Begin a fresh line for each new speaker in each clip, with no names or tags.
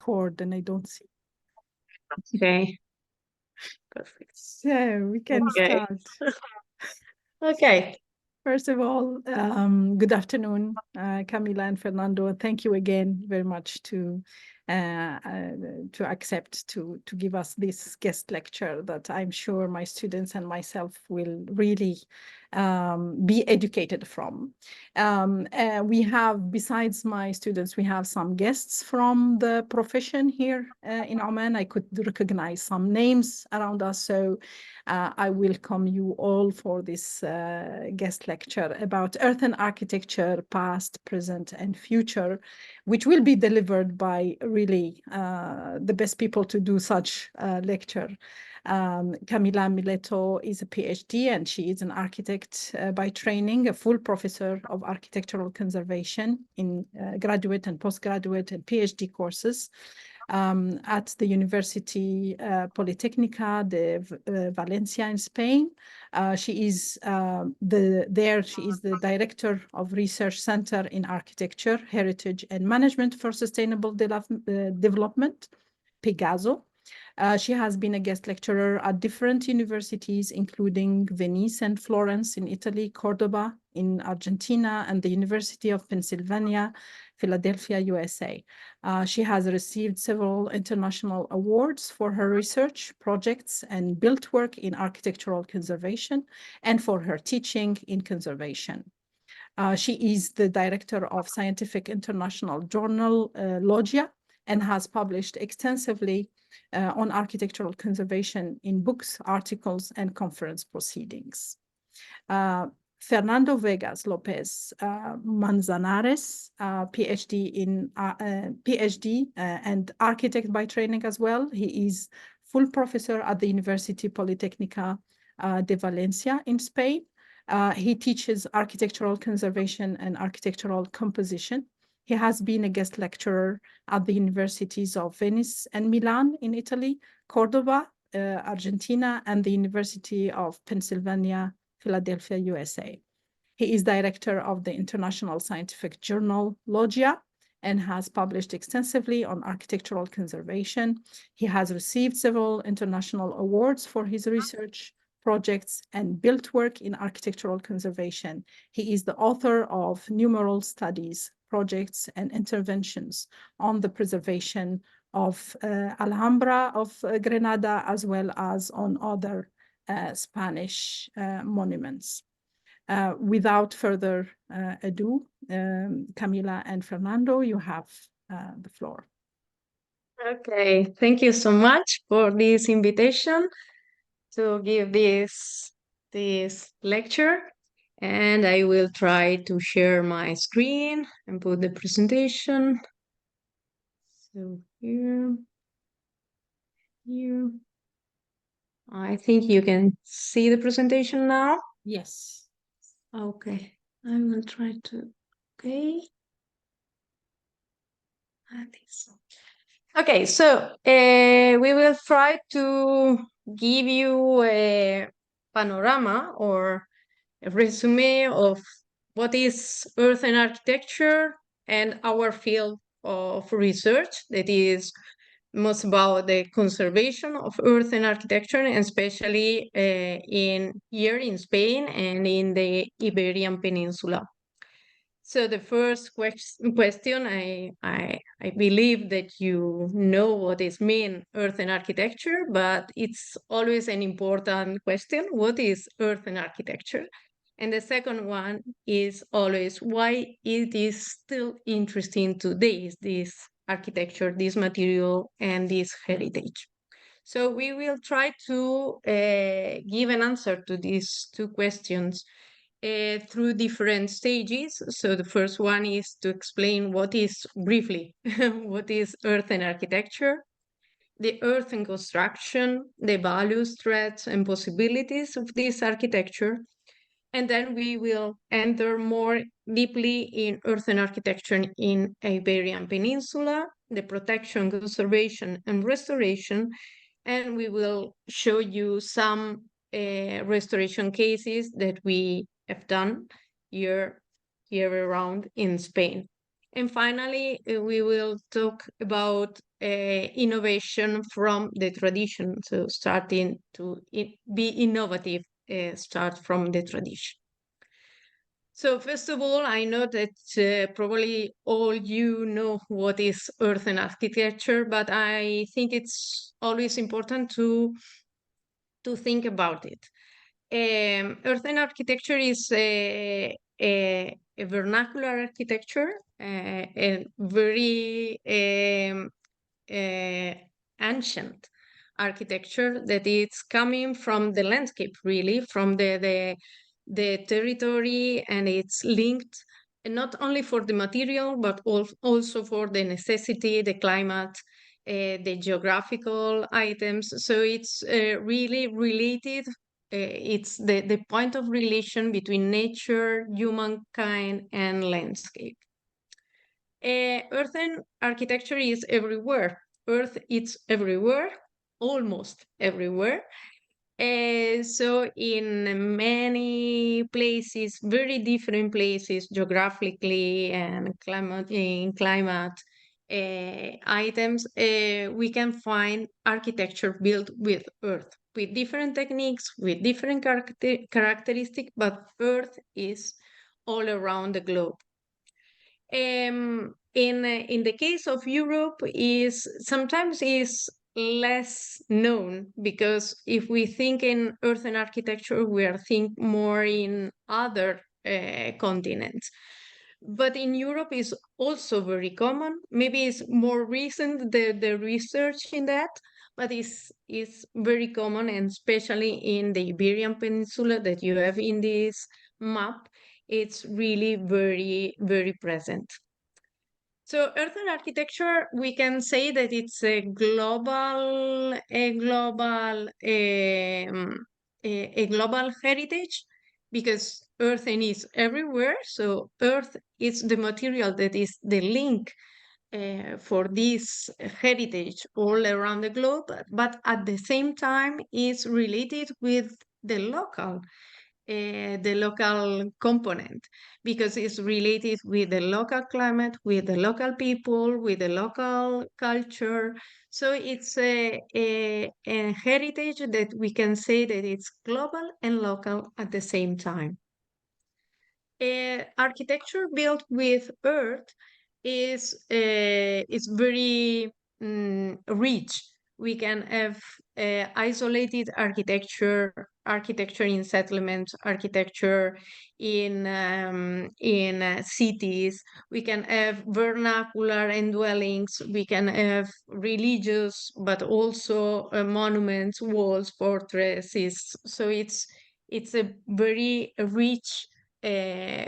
record and I don't see.
Okay. Perfect.
So we can start.
Okay.
First of all, good afternoon, Camilla and Fernando. Thank you again very much to accept to give us this guest lecture that I'm sure my students and myself will really be educated from. We have, besides my students, we have some guests from the profession here in Oman. I could recognize some names around us, so I welcome you all for this guest lecture about Earthen architecture, past, present, and future, which will be delivered by really the best people to do such lecture. Camilla Mileto is a PhD and she is an architect by training, a full professor of architectural conservation in graduate and postgraduate and PhD courses at the Universitat Politecnica de Valencia in Spain. She is the director of Research Center in Architecture, Heritage and Management for Sustainable Development, PEGASO. She has been a guest lecturer at different universities, including Venice and Florence in Italy, Cordoba in Argentina, and the University of Pennsylvania, Philadelphia, USA. She has received several international awards for her research projects and built work in architectural conservation and for her teaching in conservation. She is the director of Scientific International Journal, Logia, and has published extensively on architectural conservation in books, articles, and conference proceedings. Fernando Vegas López-Manzanares, PhD and architect by training as well. He is full professor at the Universitat Politecnica de Valencia in Spain. He teaches architectural conservation and architectural composition. He has been a guest lecturer at the universities of Venice and Milan in Italy, Cordoba, Argentina, and the University of Pennsylvania, Philadelphia, USA. He is director of the International Scientific Journal, Logia, and has published extensively on architectural conservation. He has received several international awards for his research projects and built work in architectural conservation. He is the author of numerous studies, projects, and interventions on the preservation of Alhambra of Granada, as well as on other Spanish monuments. Without further ado, Camilla and Fernando, you have the floor.
Okay, thank you so much for this invitation to give this lecture. And I will try to share my screen and put the presentation. So here. I think you can see the presentation now.
Yes.
Okay, I will try to, okay. I think so. Okay, so we will try to give you a panorama or a resume of what is Earthen architecture and our field of research that is most about the conservation of Earthen architecture, and especially here in Spain and in the Iberian Peninsula. So the first question, I believe that you know what is mean Earthen architecture, but it's always an important question. What is Earthen architecture? And the second one is always why it is still interesting today, this architecture, this material, and this heritage. So we will try to give an answer to these two questions through different stages. So the first one is to explain what is briefly, what is Earthen architecture, the Earthen construction, the values, threats, and possibilities of this architecture. And then we will enter more deeply in Earthen architecture in Iberian Peninsula, the protection, conservation, and restoration. And we will show you some restoration cases that we have done here around in Spain. And finally, we will talk about innovation from the tradition. So starting to be innovative, start from the tradition. So first of all, I know that probably all you know what is Earthen architecture, but I think it's always important to think about it. Earthen architecture is a vernacular architecture, a very ancient architecture that is coming from the landscape, really, from the territory, and it's linked not only for the material, but also for the necessity, the climate, the geographical items. So it's really related. It's the point of relation between nature, humankind, and landscape. Earthen architecture is everywhere. Earth is everywhere, almost everywhere. So in many places, very different places geographically and climate items, we can find architecture built with earth, with different techniques, with different characteristics, but earth is all around the globe. In the case of Europe, is sometimes is less known, because if we think in earthen architecture, we are think more in other continents. But in Europe is also very common. Maybe it's more recent the research in that, but is very common, and especially in the Iberian Peninsula that you have in this map, it's really very, very present. So earthen architecture, we can say that it's a global heritage, because earthen is everywhere. So earth is the material that is the link for this heritage all around the globe, but at the same time is related with the local component, because it's related with the local climate, with the local people, with the local culture. So it's a heritage that we can say that it's global and local at the same time. Architecture built with earth is very rich. We can have isolated architecture in settlements, architecture in cities. We can have vernacular and dwellings. We can have religious, but also monuments, walls, fortresses. So it's a very rich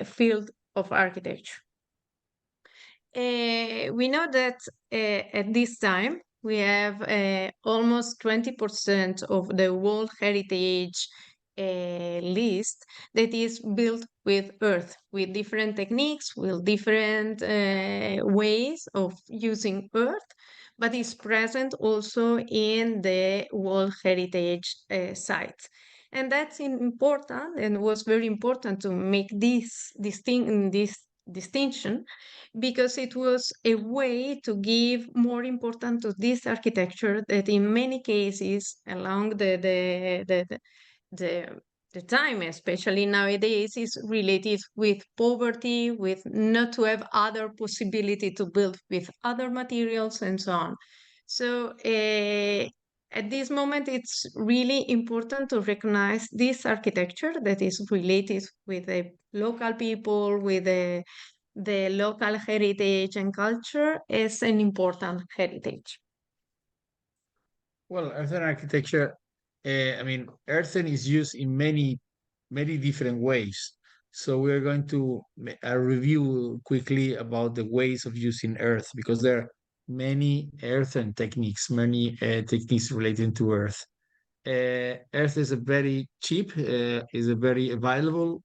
field of architecture. We know that at this time we have almost 20% of the World Heritage list that is built with earth, with different techniques, with different ways of using earth, but is present also in the World Heritage sites. And that's important, and was very important to make this distinction, because it was a way to give more importance to this architecture that in many cases along the time, especially nowadays, is related with poverty, with not to have other possibility to build with other materials and so on. So at this moment, it's really important to recognize this architecture that is related with the local people, with the local heritage and culture as an important heritage.
Well, earthen architecture, I mean, earthen is used in many different ways. So we're going to review quickly about the ways of using earth, because there are many earthen techniques, many techniques relating to earth. Earth is a very cheap, is a very available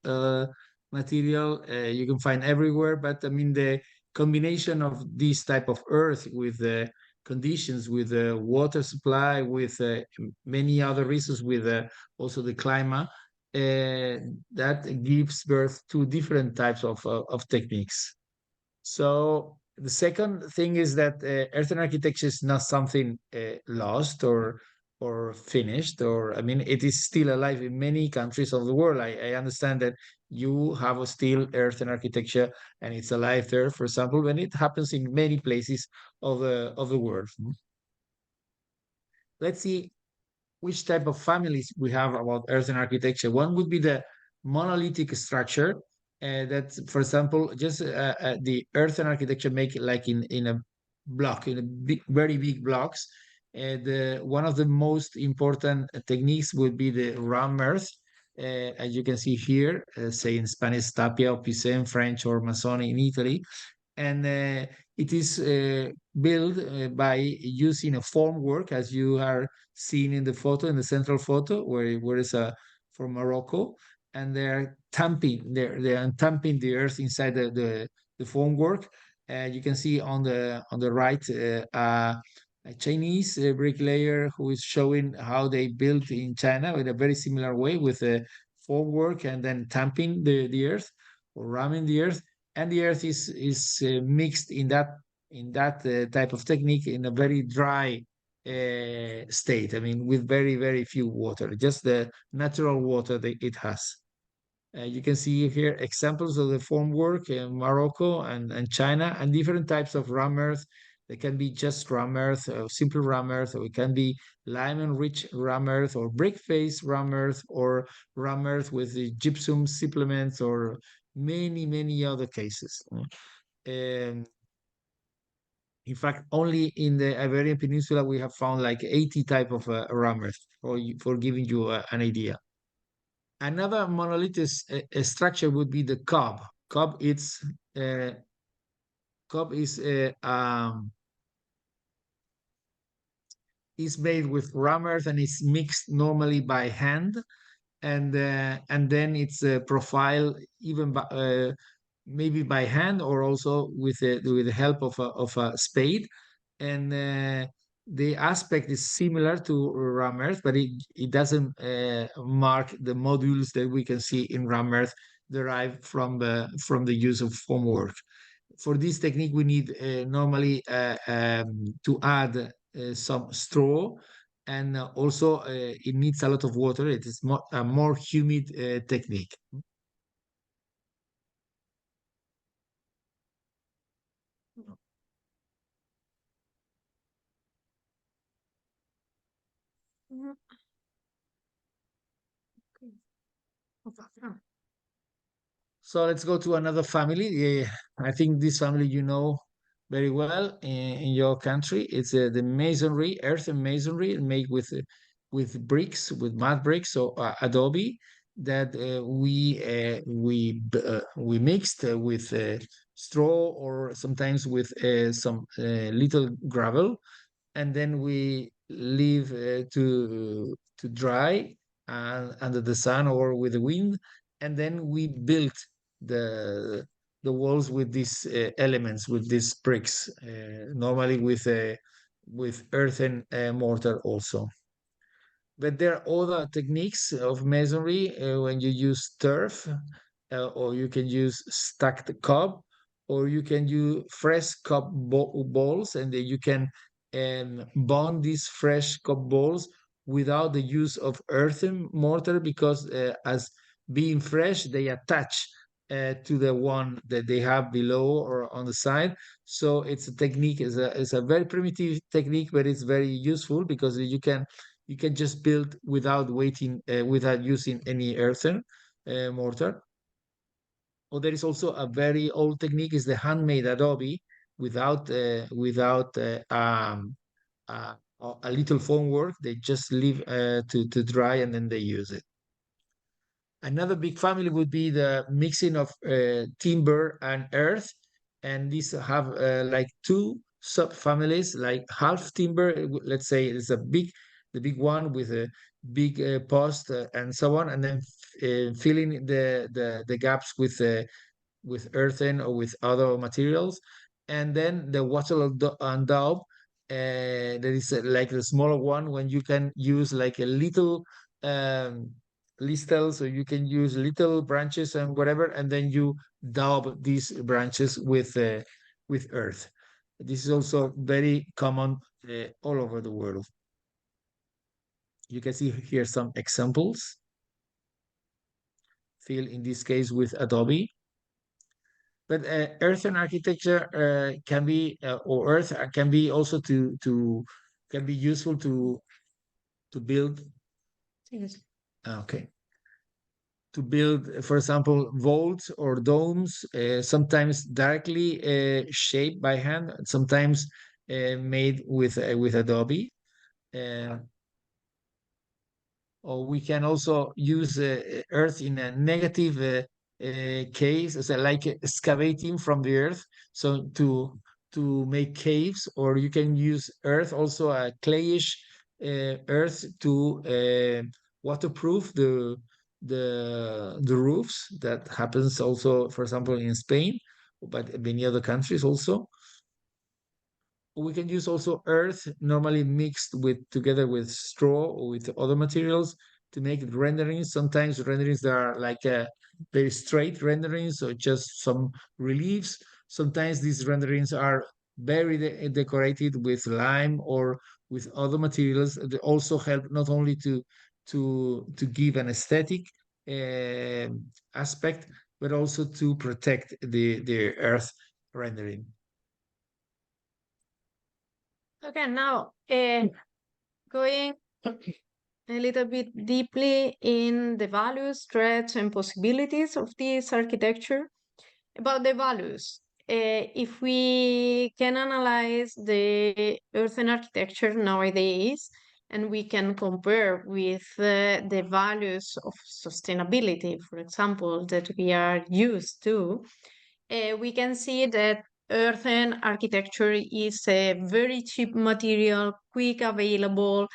material. You can find everywhere, but I mean the combination of this type of earth with the conditions, with the water supply, with many other reasons, with also the climate, that gives birth to different types of techniques. So The second thing is that earthen architecture is not something lost or finished, or I mean, it is still alive in many countries of the world. I understand that you have a still earthen architecture and it's alive there, for example, when it happens in many places of the world. Let's see which type of families we have about earthen architecture. One would be the monolithic structure. That, for example, just the earthen architecture make it like in a block, in a big, very big blocks. One of the most important techniques would be the round earth. As you can see here, say in Spanish, tapia, or pisé in French, or mason in Italy. And it is built by using a formwork, as you are seeing in the photo, in the central photo, where it's from Morocco, and they're tamping the earth inside the formwork. You can see on the right a Chinese bricklayer who is showing how they built in China in a very similar way, with a formwork and then tamping the earth, or ramming the earth. And the earth is mixed in that type of technique in a very dry state. I mean, with very few water, just the natural water that it has. You can see here examples of the formwork in Morocco and China, and different types of ram earth. They can be just ram earth, or simple ram earth, or it can be lime-enriched ram earth, or brick face ram earth, or ram earth with the gypsum supplements, or many other cases. Um, in fact, only in the Iberian Peninsula we have found like 80 type of ram earth, for giving you an idea. Another monolithic structure would be the cob. Uh, cob is made with ram earth, and is mixed normally by hand, and then it's profiled even by, maybe by hand, or also with the help of a spade. And the aspect is similar to ram earth, but it doesn't mark the modules that we can see in ram earth, derived from the use of formwork. For this technique, we need normally to add some straw, and also it needs a lot of water. It is a more humid technique.
Mhm.
So let's go to another family. I think this family you know very well in your country. It's the masonry, earthen masonry, made with bricks, with mud bricks, so adobe, that we mixed with straw, or sometimes with some little gravel, and then we leave to dry under the sun or with the wind, and then we built the walls with these elements, with these bricks, normally with earthen mortar also. But there are other techniques of masonry, when you use turf, or you can use stacked cob, or you can use fresh cob balls, and then you can bond these fresh cob balls without the use of earthen mortar, because as being fresh, they attach to the one that they have below or on the side. So it's a technique, is a very primitive technique, but it's very useful, because you can just build without using any earthen mortar. Or there is also a very old technique, is the handmade adobe, without a little formwork. They just leave to dry, and then they use it. Another big family would be the mixing of timber and earth, and these have like two subfamilies, like half timber. Let's say it's the big one with a big post and so on, and then filling the gaps with earthen or with other materials, and then the wattle and daub. That is like the smaller one, when you can use like a little um, listels, so you can use little branches and whatever, and then you daub these branches with earth. This is also very common all over the world. You can see here some examples, filled in this case with Adobe. But earthen architecture can be, or earth can be also can be useful to build.
Yes.
Okay. To build, for example, vaults or domes, sometimes directly shaped by hand, sometimes made with Adobe. Or we can also use earth in a negative case, so like excavating from the earth, so to make caves, or you can use earth, also a clayish earth, to waterproof the roofs. That happens also, for example, in Spain, but many other countries also. We can use also earth, normally mixed together with straw or with other materials, to make renderings. Sometimes renderings that are like a very straight renderings, or just some reliefs. Sometimes these renderings are very decorated with lime or with other materials that also help not only to give an aesthetic aspect, but also to protect the earth rendering.
Okay, now going a little bit deeply in the values, threats, and possibilities of this architecture. About the values, if we can analyze the earthen architecture nowadays, and we can compare with the values of sustainability, for example, that we are used to, we can see that earthen architecture is a very cheap material, quick available,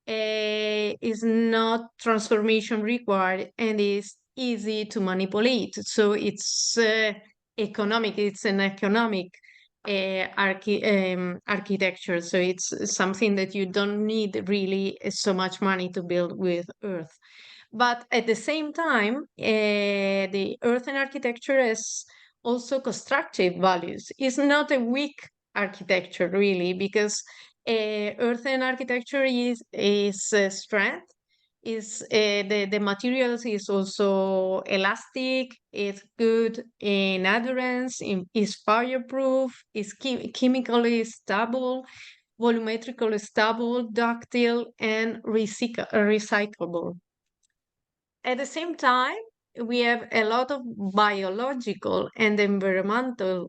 is not transformation required, and is easy to manipulate. So it's economic. It's an economic architecture. So it's something that you don't need really so much money to build with earth. But at the same time, the earthen architecture has also constructive values. It's not a weak architecture really, because earthen architecture is strength. Is the materials is also elastic. It's good in adherence. Is fireproof. Is chemically stable, volumetrically stable, ductile, and recyclable. At the same time, we have a lot of biological and environmental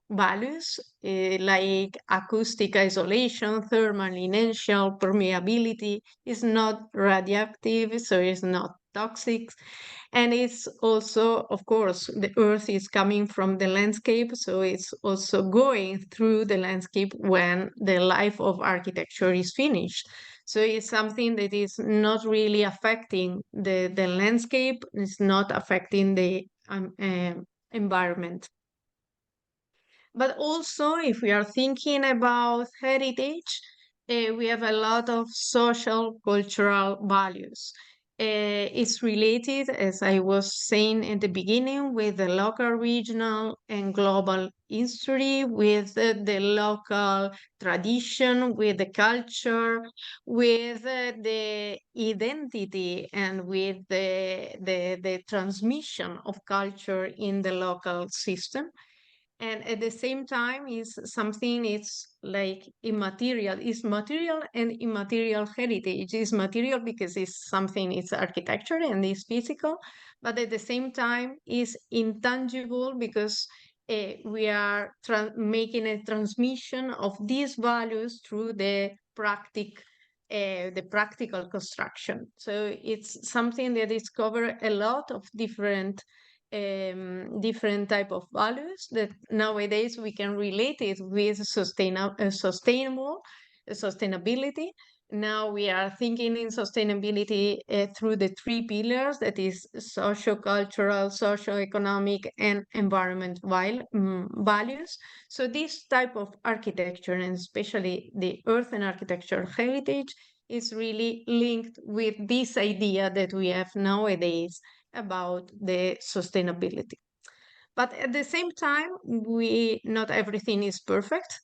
values, like acoustic isolation, thermal inertial, permeability. Is not radioactive, so it's not toxic. And it's also, of course, the earth is coming from the landscape, so it's also going through the landscape when the life of architecture is finished. So it's something that is not really affecting the landscape, it's not affecting the environment. But also, if we are thinking about heritage, we have a lot of social, cultural values. It's related, as I was saying in the beginning, with the local, regional, and global history, with the local tradition, with the culture, with the identity, and with the transmission of culture in the local system. And at the same time is something, it's like immaterial. It's material and immaterial heritage. It's material because it's something, it's architecture and it's physical, but at the same time is intangible because we are making a transmission of these values through the practical construction. So it's something that is cover a lot of different type of values that nowadays we can relate it with sustainability. Now we are thinking in sustainability through the three pillars, that is socio-cultural, socio-economic, and environment values. So this type of architecture, and especially the earthen architecture heritage, is really linked with this idea that we have nowadays about the sustainability. But at the same time, not everything is perfect.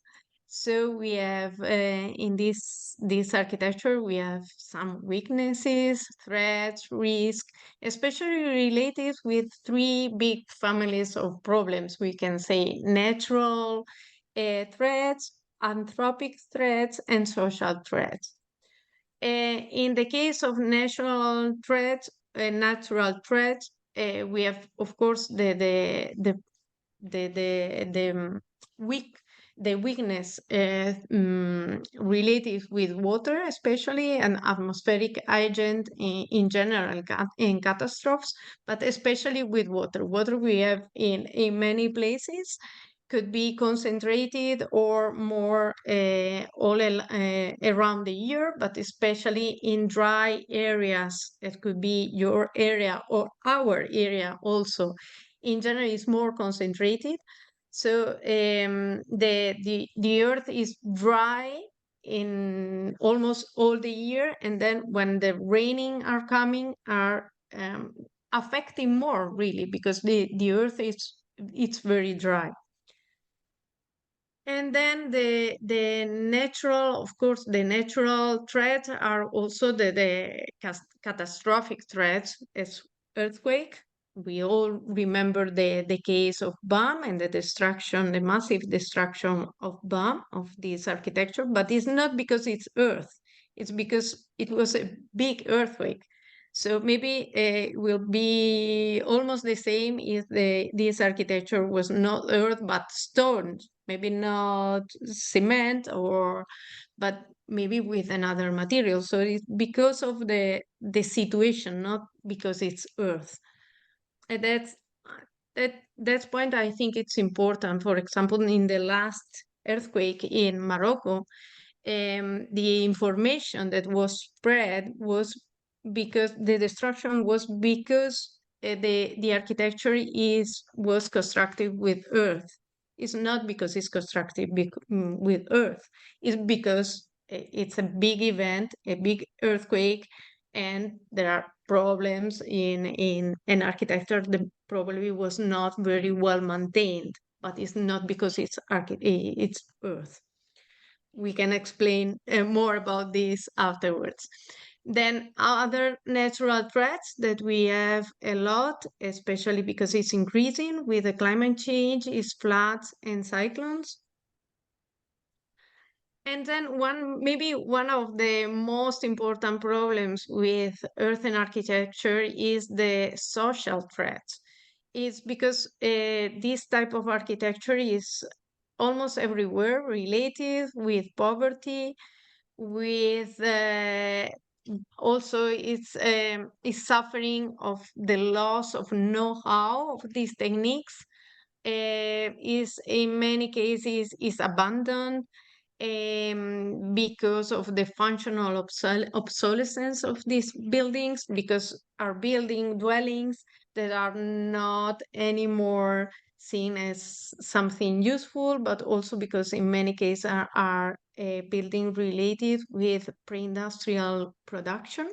So we have in this architecture, we have some weaknesses, threats, risk, especially related with three big families of problems. We can say natural threats, anthropic threats, and social threats. In the case of natural threats, we have, of course, the weak the weakness related with water, especially, and atmospheric agent in general in catastrophes, but especially with water. Water we have in many places, could be concentrated or more around the year, but especially in dry areas. It could be your area or our area also. In general, it's more concentrated. So the earth is dry in almost all the year, and then when the raining are coming, are affecting more, really, because the earth it's very dry. And then the natural, of course, the natural threats are also the catastrophic threats as earthquake. We all remember the case of BAM and the destruction, the massive destruction of BAM, of this architecture, but it's not because it's earth, it's because it was a big earthquake. So maybe it will be almost the same if this architecture was not earth but stone, maybe not cement, but maybe with another material. So it's because of the situation, not because it's earth. And that point, I think it's important. For example, in the last earthquake in Morocco, the information that was spread was because the destruction was because the architecture was constructed with earth. It's not because it's constructed with earth. It's because it's a big event, a big earthquake, and there are problems in an architecture that probably was not very well maintained, but it's not because it's earth. We can explain more about this afterwards. Then other natural threats that we have a lot, especially because it's increasing with the climate change, is floods and cyclones. And then maybe one of the most important problems with earthen architecture is the social threats. It's because this type of architecture is almost everywhere related with poverty, with also it's suffering of the loss of know-how of these techniques. Is in many cases is abandoned because of the functional obsolescence of these buildings, because our building dwellings that are not anymore seen as something useful, but also because in many cases are building related with pre-industrial production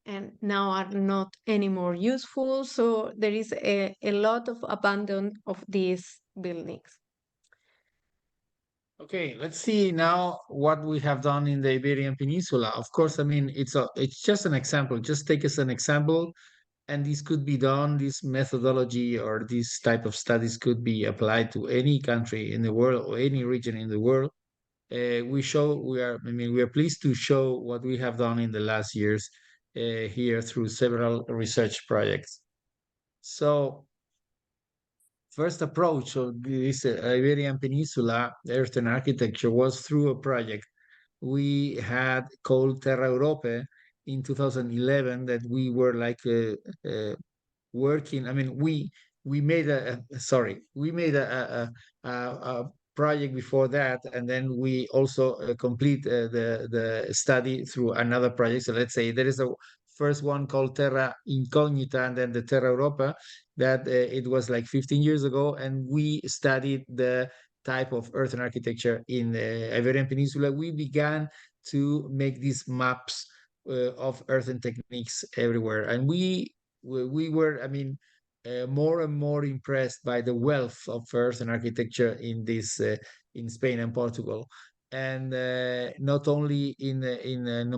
and now are not anymore useful. So there is a lot of abandon of these buildings.
Okay, let's see now what we have done in the Iberian Peninsula. Of course, I mean it's just an example. Just take as an example, and this could be done. This methodology or this type of studies could be applied to any country in the world or any region in the world. We are pleased to show what we have done in the last years here through several research projects. So first approach of this Iberian Peninsula earthen architecture was through a project we had called Terra Europe in 2011 that we were like working. I mean, we made a project before that, and then we also complete the study through another project. So let's say there is a first one called Terra Incognita, and then the Terra Europa. That it was like 15 years ago, and we studied the type of earthen architecture in the Iberian Peninsula. We began to make these maps of earthen techniques everywhere, and we were, I mean, more and more impressed by the wealth of Earthen architecture in this in Spain and Portugal, and not only in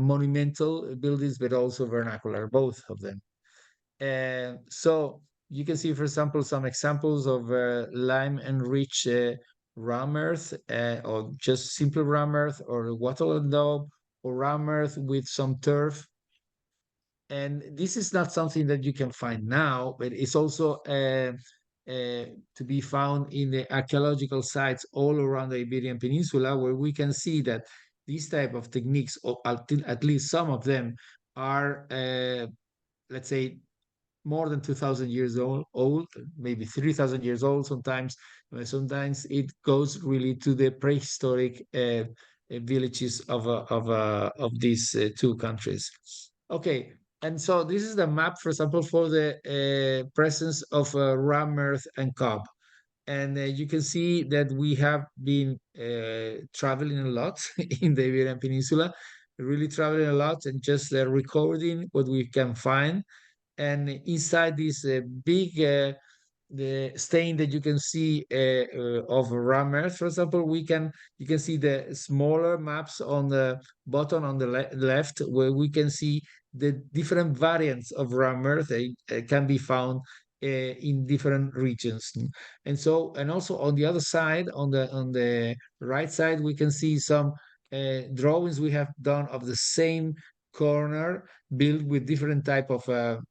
monumental buildings but also vernacular, both of them. And so you can see, for example, some examples of lime enriched ram earth, or just simple ram earth, or wattle and daub, or ram earth with some turf. And this is not something that you can find now, but it's also to be found in the archaeological sites all around the Iberian Peninsula, where we can see that these type of techniques, or at least some of them, are, let's say, more than 2,000 years old, maybe 3,000 years old sometimes. Sometimes it goes really to the prehistoric villages of these two countries. Okay, and so this is the map, for example, for the presence of ram earth and cob. And you can see that we have been traveling a lot in the Iberian Peninsula, really traveling a lot, and just recording what we can find. And inside this big the stain that you can see of ram earth, for example, you can see the smaller maps on the bottom on the left, where we can see the different variants of ram earth can be found in different regions. And so, and also on the other side, on the right side, we can see some drawings we have done of the same corner, built with different type of ram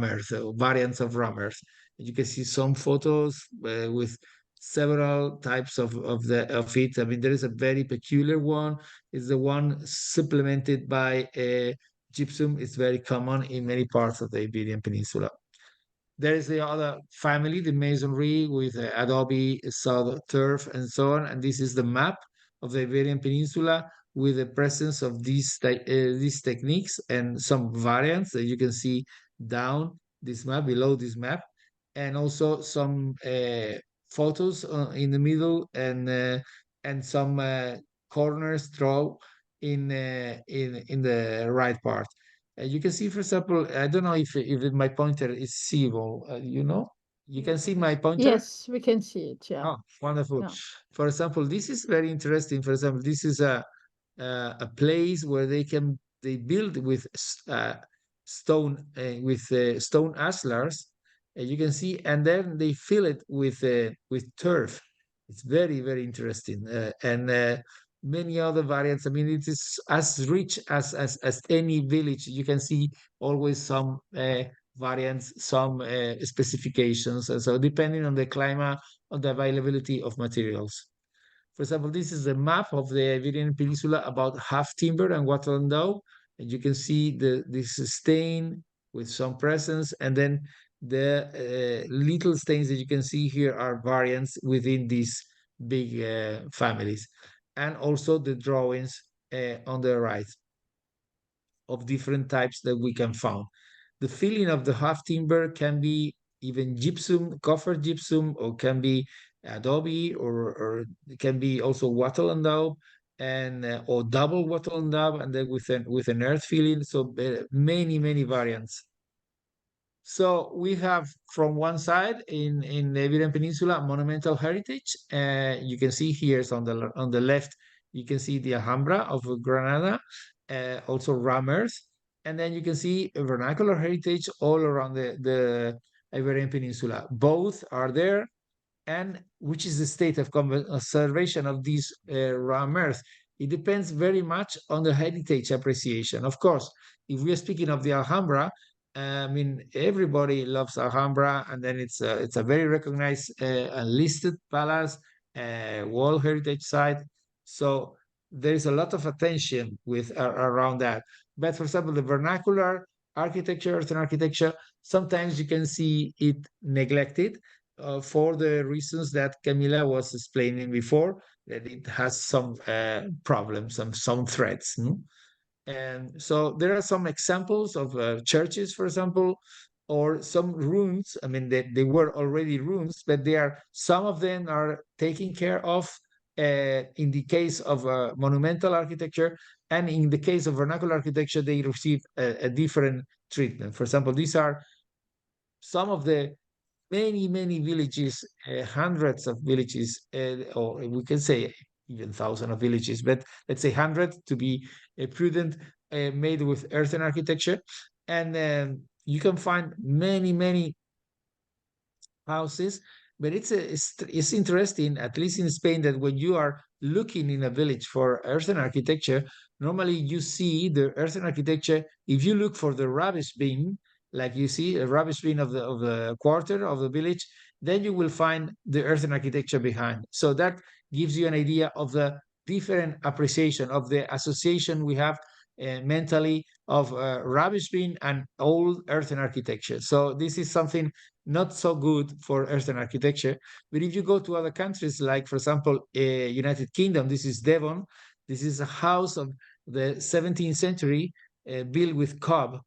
earth, variants of ram earth. You can see some photos with several types of it. I mean, there is a very peculiar one. It's the one supplemented by gypsum. It's very common in many parts of the Iberian Peninsula. There is the other family, the masonry, with adobe, sod, turf, and so on. And this is the map of the Iberian Peninsula, with the presence of these techniques and some variants that you can see down this map, below this map, and also some photos in the middle, and some corners draw in the right part. You can see, for example, I don't know if my pointer is seeable. You can see my pointer.
Yes, we can see it. Yeah.
Oh, wonderful.
Yeah.
For example, this is very interesting. For example, this is a place where they build with stone with stone aslars. You can see, and then they fill it with turf. It's very, very interesting, and many other variants. I mean, it is as rich as any village. You can see always some variants, some specifications, and so depending on the climate, on the availability of materials. For example, this is a map of the Iberian Peninsula about half timber and wattle and daub, and you can see this stain with some presence, and then the little stains that you can see here are variants within these big families, and also the drawings on the right of different types that we can find. The filling of the half timber can be even gypsum, coffer gypsum, or can be adobe, or it can be also wattle and daub, and or double wattle and daub, and then with an earth filling. So many variants. So we have, from one side in the Iberian Peninsula, monumental heritage. You can see here on the left, you can see the Alhambra of Granada, also ram earth, and then you can see a vernacular heritage all around the Iberian Peninsula. Both are there, and which is the state of conservation of this ram earth? It depends very much on the heritage appreciation. Of course, if we are speaking of the Alhambra, I mean, everybody loves Alhambra, and then it's a very recognized and listed palace, World Heritage Site. So there is a lot of attention around that. But for example, the vernacular architecture, earthen architecture, sometimes you can see it neglected for the reasons that Camilla was explaining before, that it has some problems, some threats. And so there are some examples of churches, for example, or some ruins. I mean, they were already ruins, but some of them are taken care of in the case of monumental architecture, and in the case of vernacular architecture, they receive a different treatment. For example, these are some of the many villages, hundreds of villages, or we can say even thousands of villages, but let's say 100 to be prudent, made with earthen architecture. And you can find many houses, but it's interesting, at least in Spain, that when you are looking in a village for earthen architecture, normally you see the earthen architecture. If you look for the rubbish bin, like you see a rubbish bin of the quarter of the village, then you will find the earthen architecture behind. So that gives you an idea of the different appreciation of the association we have mentally of rubbish bin and old earthen architecture. So this is something not so good for earthen architecture. But if you go to other countries, like for example, United Kingdom, this is Devon. This is a house of the 17th century, built with cob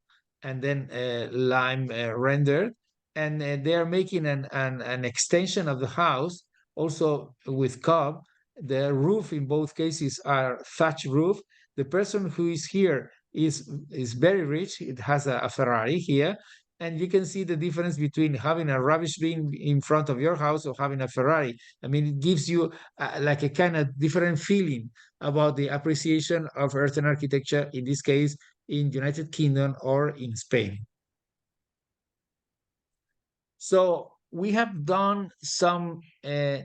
and then lime rendered, and they are making an extension of the house also with cob. The roof in both cases are thatch roof. The person who is here is very rich. It has a Ferrari here, and you can see the difference between having a rubbish bin in front of your house or having a Ferrari. I mean, it gives you like a kind of different feeling about the appreciation of earthen architecture, in this case, in United Kingdom or in Spain. So we have done some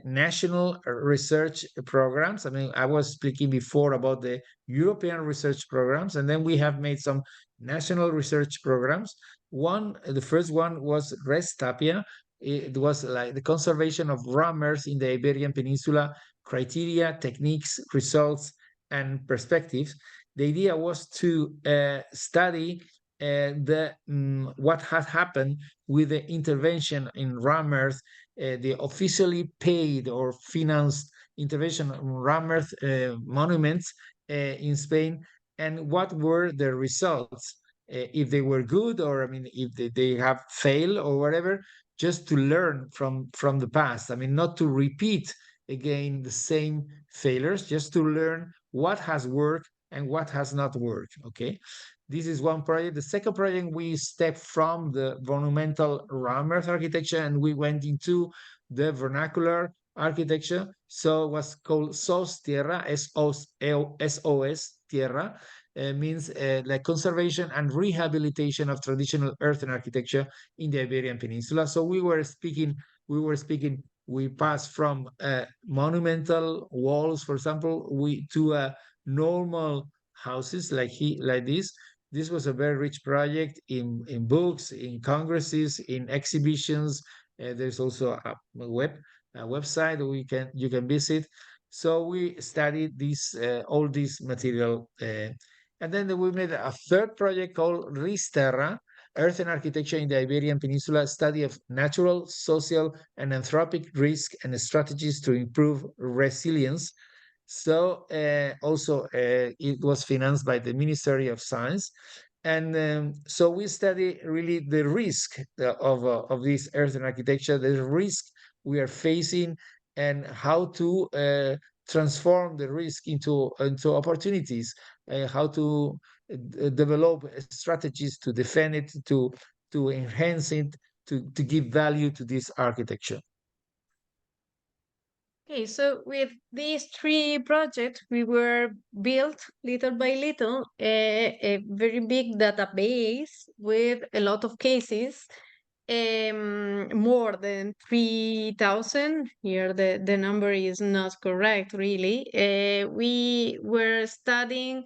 national research programs. I mean, I was speaking before about the European research programs, and then we have made some national research programs. The first one was Res Tapia. It was like the conservation of rammers in the Iberian Peninsula, criteria, techniques, results, and perspectives. The idea was to study what has happened with the intervention in ram earth, the officially paid or financed intervention on ram earth monuments in Spain, and what were the results, if they were good, or I mean, if they have failed or whatever, just to learn from the past. I mean, not to repeat again the same failures, just to learn what has worked and what has not worked. Okay, this is one project. The second project, we stepped from the monumental ram earth architecture and we went into the vernacular architecture. So it was called SOS Tierra, SOS Tierra, means like conservation and rehabilitation of traditional earthen architecture in the Iberian Peninsula. So we passed from monumental walls, for example, to normal houses like this. This was a very rich project in books, in congresses, in exhibitions. There's also a website you can visit. So we studied all this material, and then we made a third project called Risterra, Earthen Architecture in the Iberian Peninsula, study of natural, social, and anthropic risk and strategies to improve resilience. So also it was financed by the Ministry of Science. And so we study really the risk of this earthen architecture, the risk we are facing, and how to transform the risk into opportunities, how to develop strategies to defend it, to enhance it, to give value to this architecture.
Okay, so with these three projects, we were built little by little a very big database with a lot of cases, more than 3,000. Here, the number is not correct, really. We were studying,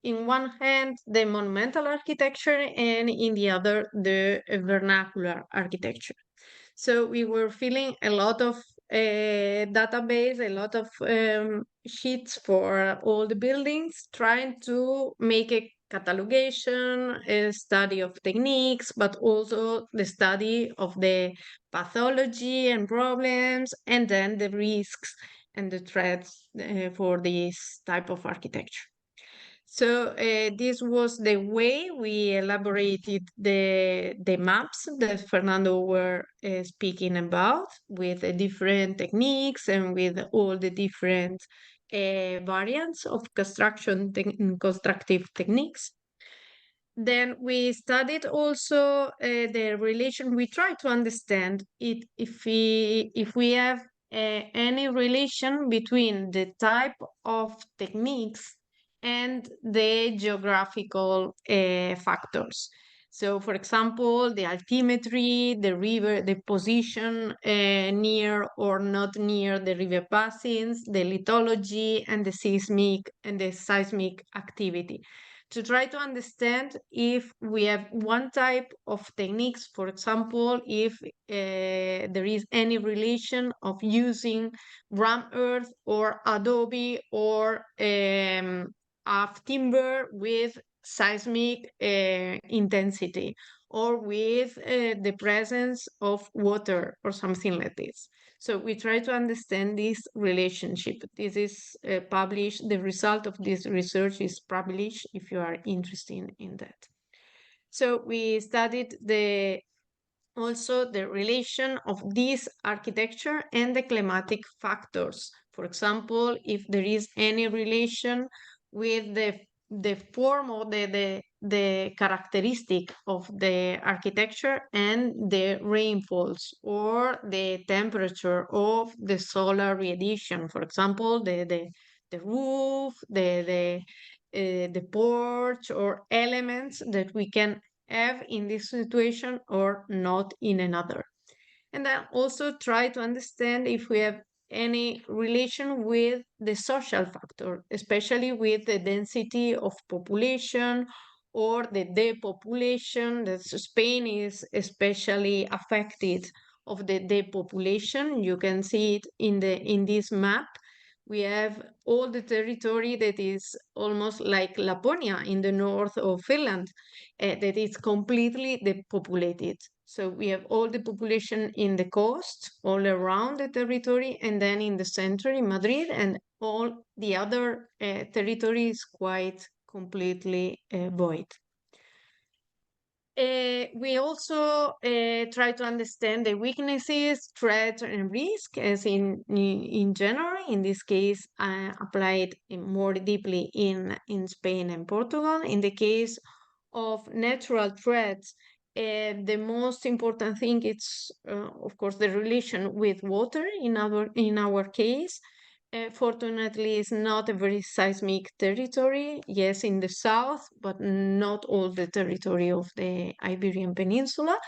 in one hand, the monumental architecture, and in the other, the vernacular architecture. So we were filling a lot of database, a lot of sheets for all the buildings, trying to make a catalogation, a study of techniques, but also the study of the pathology and problems, and then the risks and the threats for this type of architecture. So this was the way we elaborated the maps that Fernando were speaking about, with the different techniques and with all the different variants of constructive techniques. Then we studied also the relation. We try to understand it if we have any relation between the type of techniques and the geographical factors. So, for example, the altimetry, the river, the position near or not near the river basins, the lithology, and the seismic activity, to try to understand if we have one type of techniques, for example, if there is any relation of using ram earth or adobe or of timber with seismic intensity, or with the presence of water or something like this. So we try to understand this relationship. This is published, the result of this research is published if you are interested in that. So we studied also the relation of this architecture and the climatic factors. For example, if there is any relation with the form or the characteristic of the architecture and the rainfalls or the temperature of the solar radiation. For example, the roof, the porch, or elements that we can have in this situation or not in another. And then also try to understand if we have any relation with the social factor, especially with the density of population or the depopulation, that Spain is especially affected of the depopulation. You can see it in this map. We have all the territory that is almost like Laponia in the north of Finland, that is completely depopulated. So we have all the population in the coast, all around the territory, and then in the center in Madrid, and all the other territory is quite completely void. We also try to understand the weaknesses, threats, and risk, as in general. In this case, applied more deeply in Spain and Portugal. In the case of natural threats, the most important thing is, of course, the relation with water. In our case, fortunately, it's not a very seismic territory. Yes, in the south, but not all the territory of the Iberian Peninsula.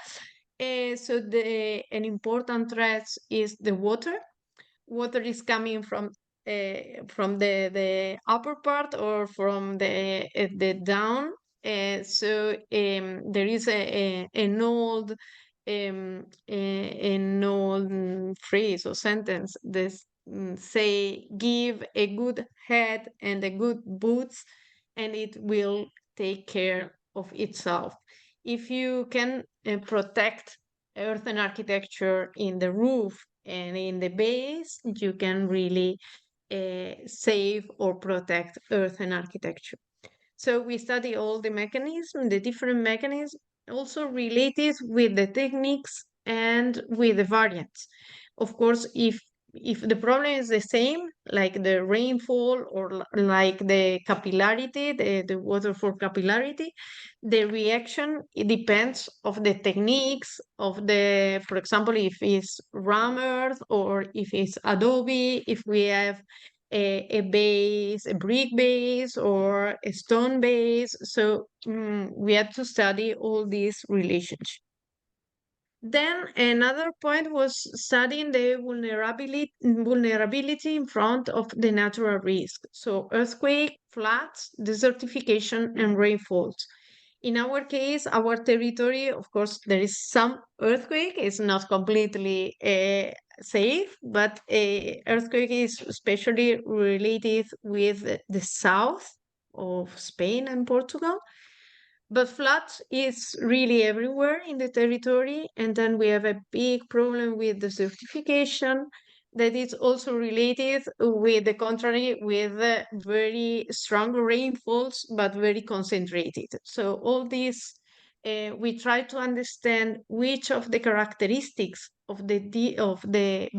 So an important threat is the water. Water is coming from the upper part or from the down. So there is an old phrase or sentence that say, give a good head and a good boots, and it will take care of itself. If you can protect earthen architecture in the roof and in the base, you can really save or protect earthen architecture. So we study all the mechanisms, the different mechanisms, also related with the techniques and with the variants. Of course, if the problem is the same, like the rainfall or like the capillarity, the waterfall capillarity, the reaction, it depends of the techniques of the, for example, if it's ram earth or if it's adobe, if we have a base, a brick base or a stone base. So we had to study all these relationships. Then another point was studying the vulnerability in front of the natural risk. So earthquake, floods, desertification, and rainfalls. In our case, our territory, of course, there is some earthquake. It's not completely safe, but earthquake is especially related with the south of Spain and Portugal. But floods is really everywhere in the territory. And then we have a big problem with desertification that is also related with the contrary, with very strong rainfalls, but very concentrated. So all this, we try to understand which of the characteristics of the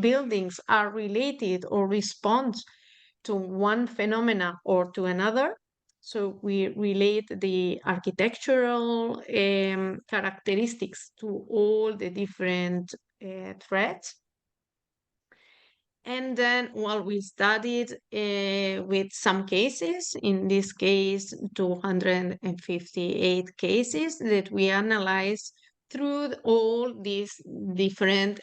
buildings are related or respond to one phenomena or to another. So we relate the architectural characteristics to all the different threads. And then, well, we studied with some cases, in this case, 258 cases that we analyzed through all these different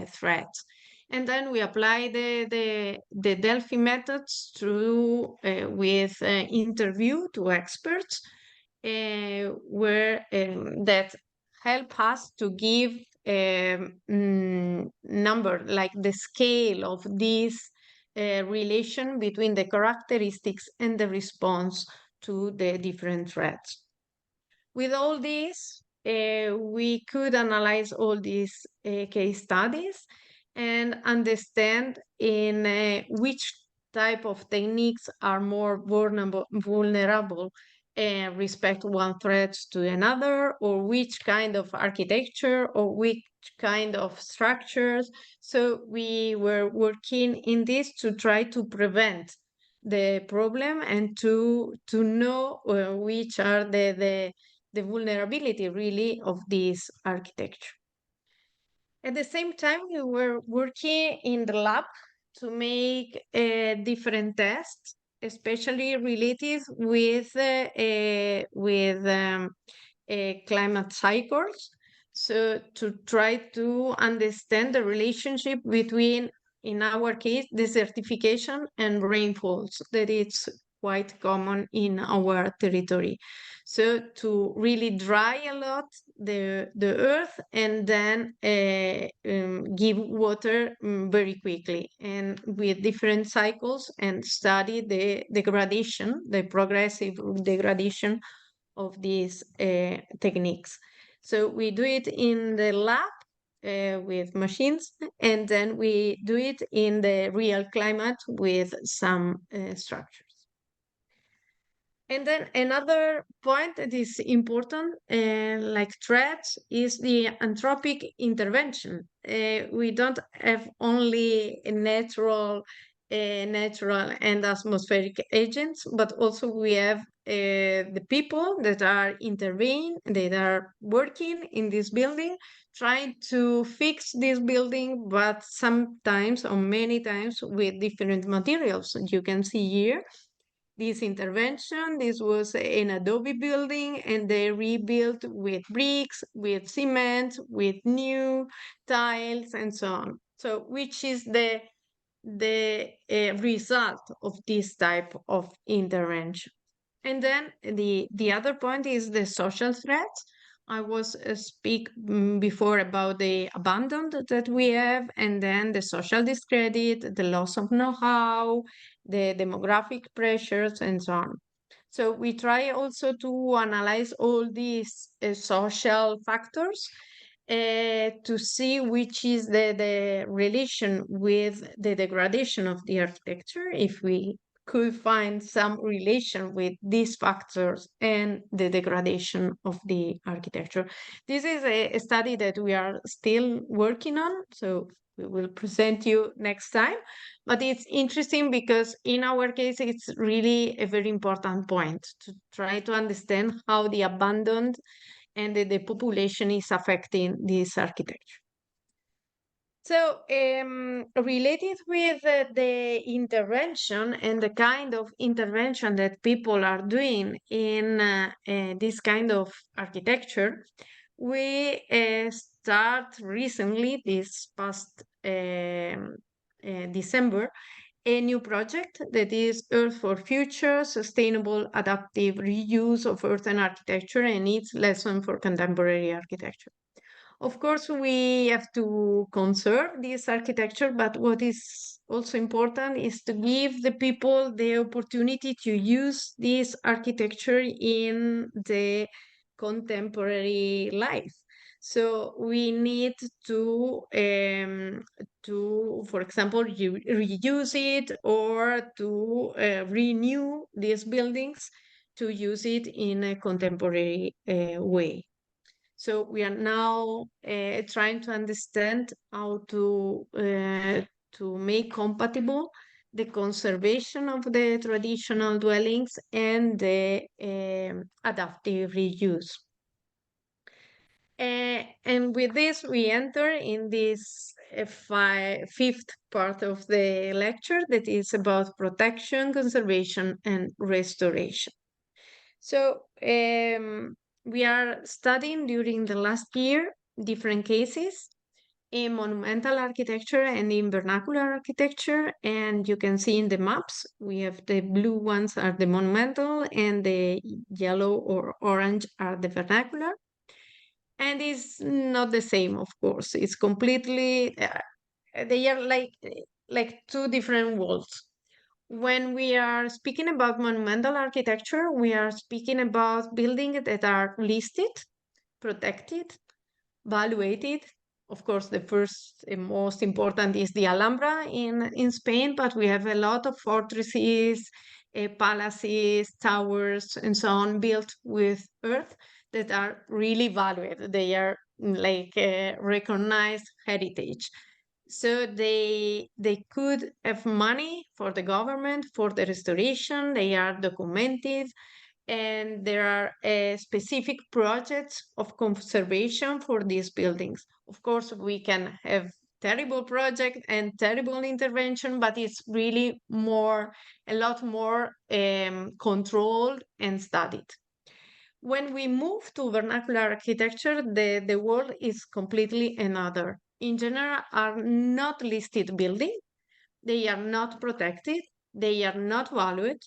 threads. And then we apply the Delphi methods through with interview to experts, where that help us to give number, like the scale of this relation between the characteristics and the response to the different threats. With all this, we could analyze all these case studies and understand in which type of techniques are more vulnerable respect one threat to another, or which kind of architecture or which kind of structures. So we were working in this to try to prevent the problem and to know which are the vulnerability really of this architecture. At the same time, we were working in the lab to make different tests, especially related with climate cycles. So to try to understand the relationship between, in our case, desertification and rainfalls, that it's quite common in our territory. So to really dry a lot the earth and then give water very quickly, and with different cycles, and study the degradation, the progressive degradation of these techniques. So we do it in the lab with machines, and then we do it in the real climate with some structures. And then another point that is important, like threats, is the anthropic intervention. We don't have only natural and atmospheric agents, but also we have the people that are intervening, that are working in this building, trying to fix this building, but sometimes or many times with different materials. You can see here this intervention. This was an adobe building, and they rebuilt with bricks, with cement, with new tiles, and so on. So which is the result of this type of intervention. And then the other point is the social threats. I was speak before about the abandon that we have, and then the social discredit, the loss of know-how, the demographic pressures, and so on. So we try also to analyze all these social factors to see which is the relation with the degradation of the architecture, if we could find some relation with these factors and the degradation of the architecture. This is a study that we are still working on, so we will present you next time. But it's interesting because in our case, it's really a very important point to try to understand how the abandoned and the population is affecting this architecture. So related with the intervention and the kind of intervention that people are doing in this kind of architecture, we start recently, this past December, a new project that is Earth for Future, Sustainable Adaptive Reuse of Earthen Architecture and its Lesson for Contemporary Architecture. Of course, we have to conserve this architecture, but what is also important is to give the people the opportunity to use this architecture in the contemporary life. So we need to, for example, reuse it, or to renew these buildings to use it in a contemporary way. So we are now trying to understand how to make compatible the conservation of the traditional dwellings, and the adaptive reuse. And with this, we enter in this fifth part of the lecture that is about protection, conservation, and restoration. So we are studying during the last year different cases in monumental architecture and in vernacular architecture. And you can see in the maps, we have the blue ones are the monumental and the yellow or orange are the vernacular. And it's not the same, of course. It's completely, they are like two different worlds. When we are speaking about monumental architecture, we are speaking about buildings that are listed, protected, valuated. Of course, the first and most important is the Alhambra in Spain, but we have a lot of fortresses, palaces, towers, and so on built with earth that are really valued. They are like recognized heritage. So they could have money for the government for the restoration. They are documented, and there are specific projects of conservation for these buildings. Of course, we can have terrible project and terrible intervention, but it's really a lot more controlled and studied. When we move to vernacular architecture, the world is completely another. In general, are not listed buildings. They are not protected. They are not valued.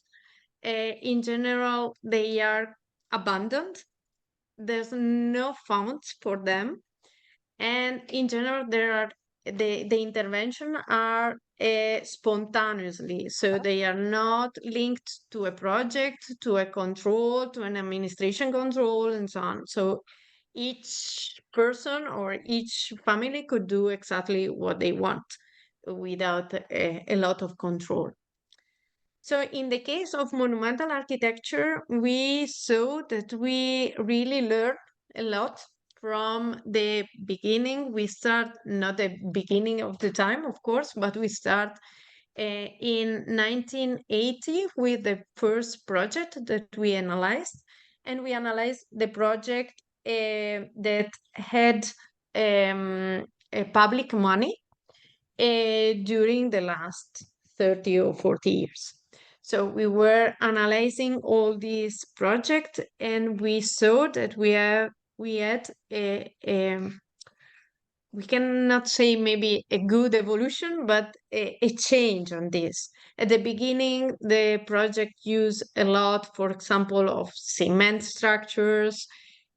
In general, they are abandoned. There's no funds for them. And in general, the intervention are spontaneously. So they are not linked to a project, to a control, to an administration control, and so on. So each person or each family could do exactly what they want without a lot of control. So in the case of monumental architecture, we saw that we really learned a lot from the beginning. We start, not the beginning of the time, of course, but we start in 1980 with the first project that we analyzed. And we analyzed the project that had public money during the last 30 or 40 years. So we were analyzing all these projects, and we saw that we had we cannot say maybe a good evolution, but a change on this. At the beginning, the project used a lot, for example, of cement structures,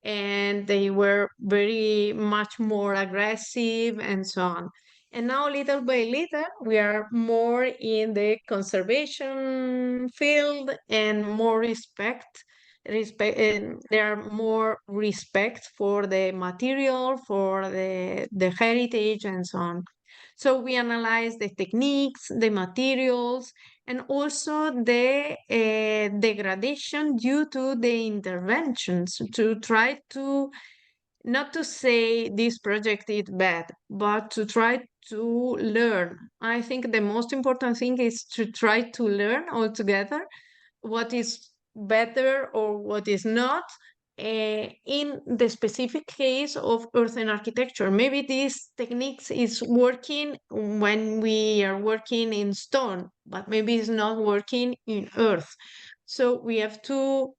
and they were very much more aggressive and so on. And now, little by little, we are more in the conservation field and more respect. And there are more respect for the material, for the heritage, and so on. So we analyze the techniques, the materials, and also the degradation due to the interventions, to try to not to say this project is bad, but to try to learn. I think the most important thing is to try to learn altogether what is better or what is not in the specific case of earthen architecture. Maybe these techniques is working when we are working in stone, but maybe it's not working in earth. So we have to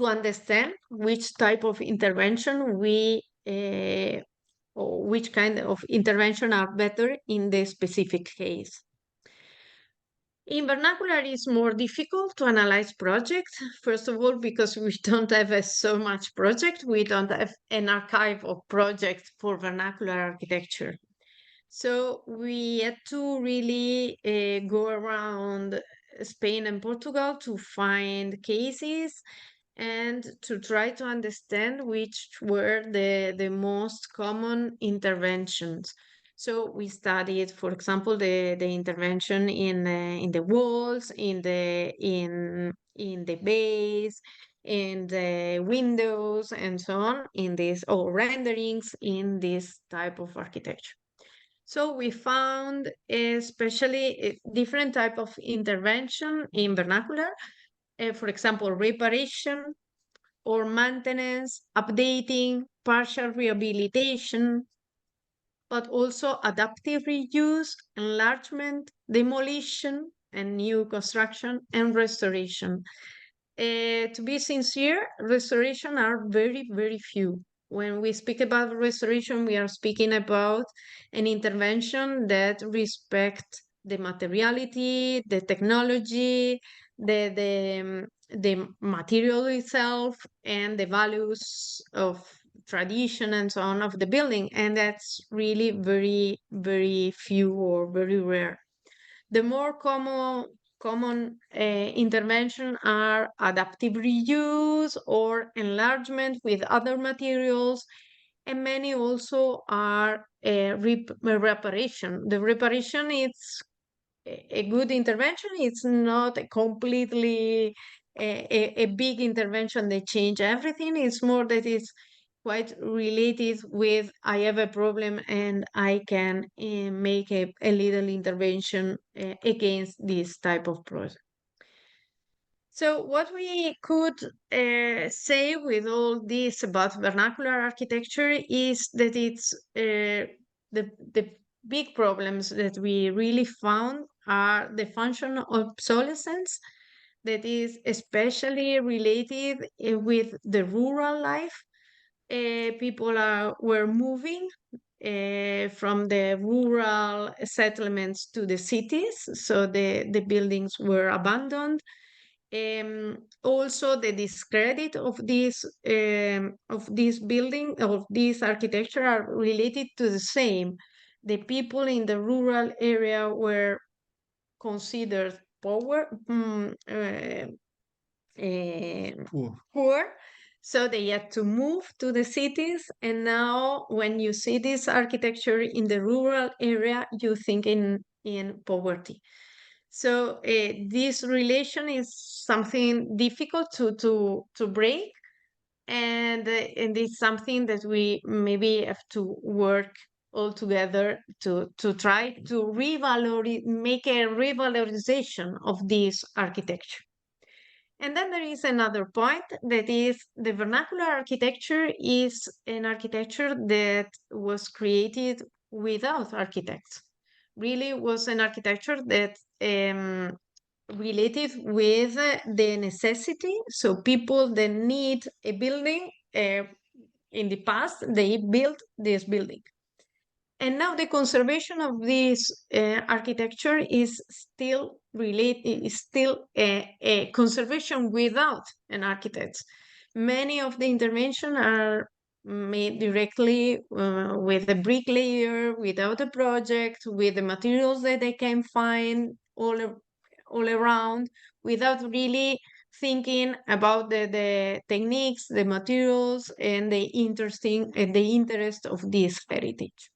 understand which type of intervention or which kind of intervention are better in the specific case. In vernacular, it's more difficult to analyze projects. First of all, because we don't have so much project. We don't have an archive of projects for vernacular architecture. So we had to really go around Spain and Portugal to find cases and to try to understand which were the most common interventions. So we studied, for example, the intervention in the walls, in the base, in the windows, and so on, in this, or renderings in this type of architecture. So we found especially a different type of intervention in vernacular, for example, reparation or maintenance, updating, partial rehabilitation, but also adaptive reuse, enlargement, demolition, and new construction and restoration. To be sincere, restoration are very, very few. When we speak about restoration, we are speaking about an intervention that respect the materiality, the technology, the material itself, and the values of tradition and so on of the building. And that's really very, very few or very rare. The more common intervention are adaptive reuse or enlargement with other materials, and many also are reparation. The reparation is a good intervention. It's not a completely a big intervention that change everything. It's more that it's quite related with I have a problem and I can make a little intervention against this type of process. So what we could say with all this about vernacular architecture is that it's the big problems that we really found are the functional obsolescence that is especially related with the rural life. People were moving from the rural settlements to the cities, so the buildings were abandoned. Also, the discredit of this building, of this architecture, are related to the same. The people in the rural area were considered poor, so they had to move to the cities. And now, when you see this architecture in the rural area, you think in poverty. So this relation is something difficult to break, and it's something that we maybe have to work all together to try to make a revalorization of this architecture. And then there is another point, that is the vernacular architecture is an architecture that was created without architects. Really was an architecture that related with the necessity. So people that need a building, in the past, they built this building. And now the conservation of this architecture is still a conservation without an architect. Many of the intervention are made directly with a bricklayer, without a project, with the materials that they can find all around, without really thinking about the techniques, the materials, and the interest of this heritage.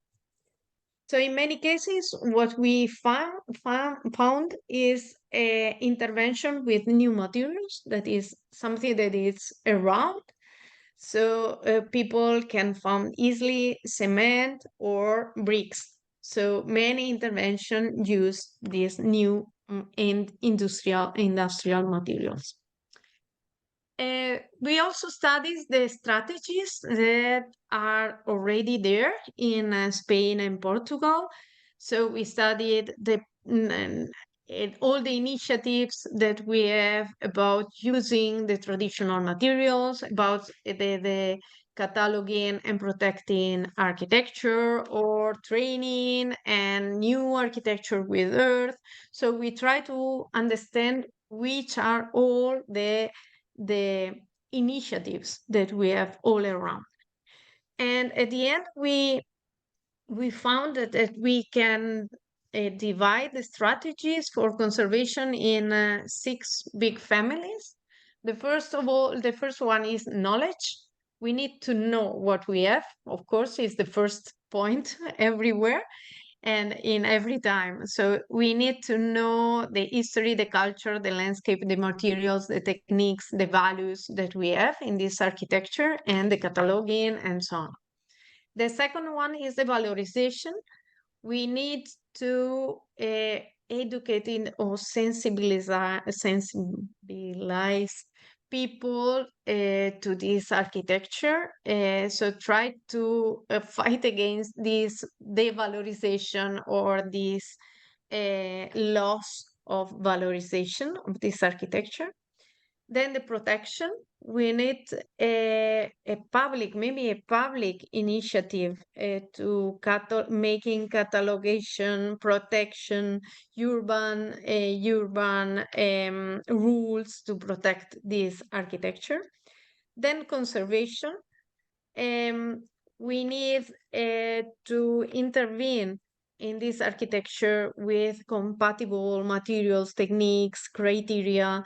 So in many cases, what we found is a intervention with new materials. That is something that is around. So people can find easily cement or bricks. So many interventions use these new and industrial materials. We also studied the strategies that are already there in Spain and Portugal. So we studied all the initiatives that we have about using the traditional materials, about the cataloging and protecting architecture, or training and new architecture with earth. So we try to understand which are all the initiatives that we have all around. And at the end, we found that we can divide the strategies for conservation in 6 big families. The first one is knowledge. We need to know what we have, of course, is the first point everywhere and in every time. So we need to know the history, the culture, the landscape, the materials, the techniques, the values that we have in this architecture, and the cataloging and so on. The second one is the valorization. we need to educate or sensibilize people to this architecture. So try to fight against this devalorization or this loss of valorization of this architecture. Then the protection, we need maybe a public initiative to making catalogation, protection, urban rules to protect this architecture. Then conservation, we need to intervene in this architecture with compatible materials, techniques, criteria,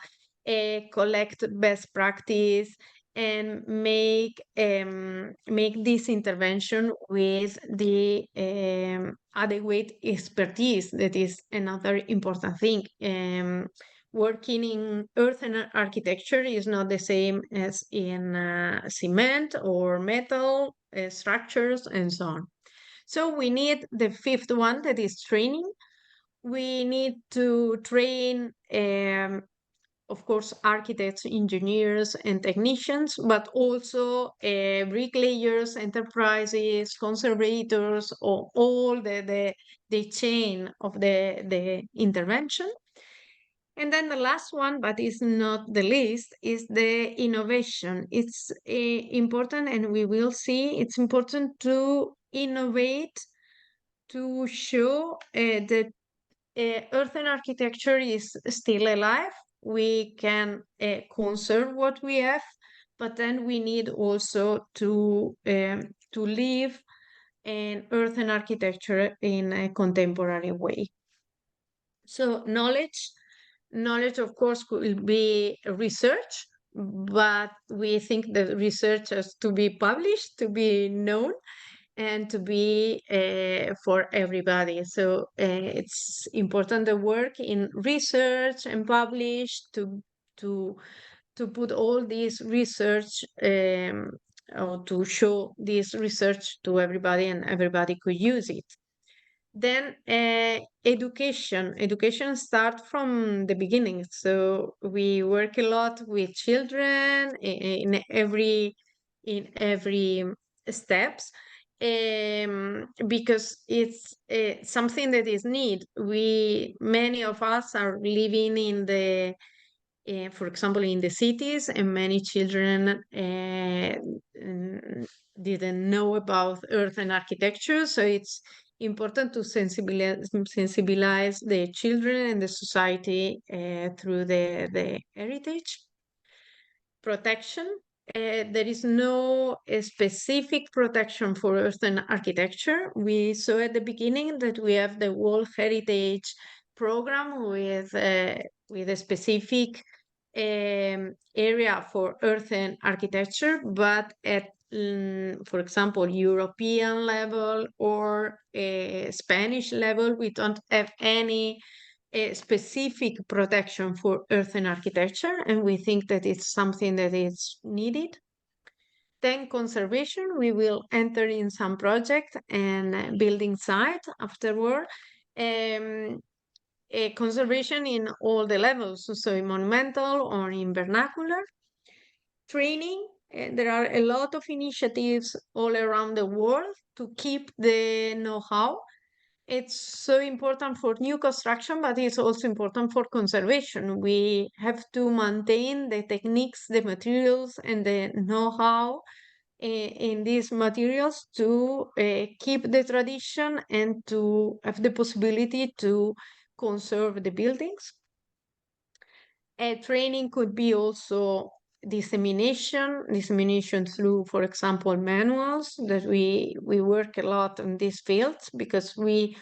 collect best practice, and make this intervention with the adequate expertise. That is another important thing. Working in earthen architecture is not the same as in cement or metal structures and so on. So we need the fifth one, that is training. We need to train, of course, architects, engineers, and technicians, but also bricklayers, enterprises, conservators, or all the chain of the intervention. And then the last one, but is not the least, is the innovation. It's important, and we will see it's important to innovate, to show that earthen architecture is still alive. We can conserve what we have, but then we need also to live in earthen architecture in a contemporary way. So knowledge, of course, will be research, but we think that research has to be published, to be known, and to be for everybody. So it's important the work in research and publish to put all this research or to show this research to everybody, and everybody could use it. Then education starts from the beginning. So we work a lot with children in every steps, because it's something that is need. Many of us are living in the for example, in the cities, and many children didn't know about earthen architecture. So it's important to sensibilize the children and the society through the heritage. Protection. There is no specific protection for earthen architecture. We saw at the beginning that we have the World Heritage Program with a specific area for earthen architecture, but at, for example, European level or Spanish level, we don't have any specific protection for earthen architecture, and we think that it's something that is needed. Then conservation, we will enter in some project and building site afterward. Conservation in all the levels, so in monumental or in vernacular. Training, there are a lot of initiatives all around the world to keep the know-how. It's so important for new construction, but it's also important for conservation. We have to maintain the techniques, the materials, and the know-how in these materials to keep the tradition and to have the possibility to conserve the buildings. Training could be also dissemination through, for example, manuals. That we work a lot on these fields because we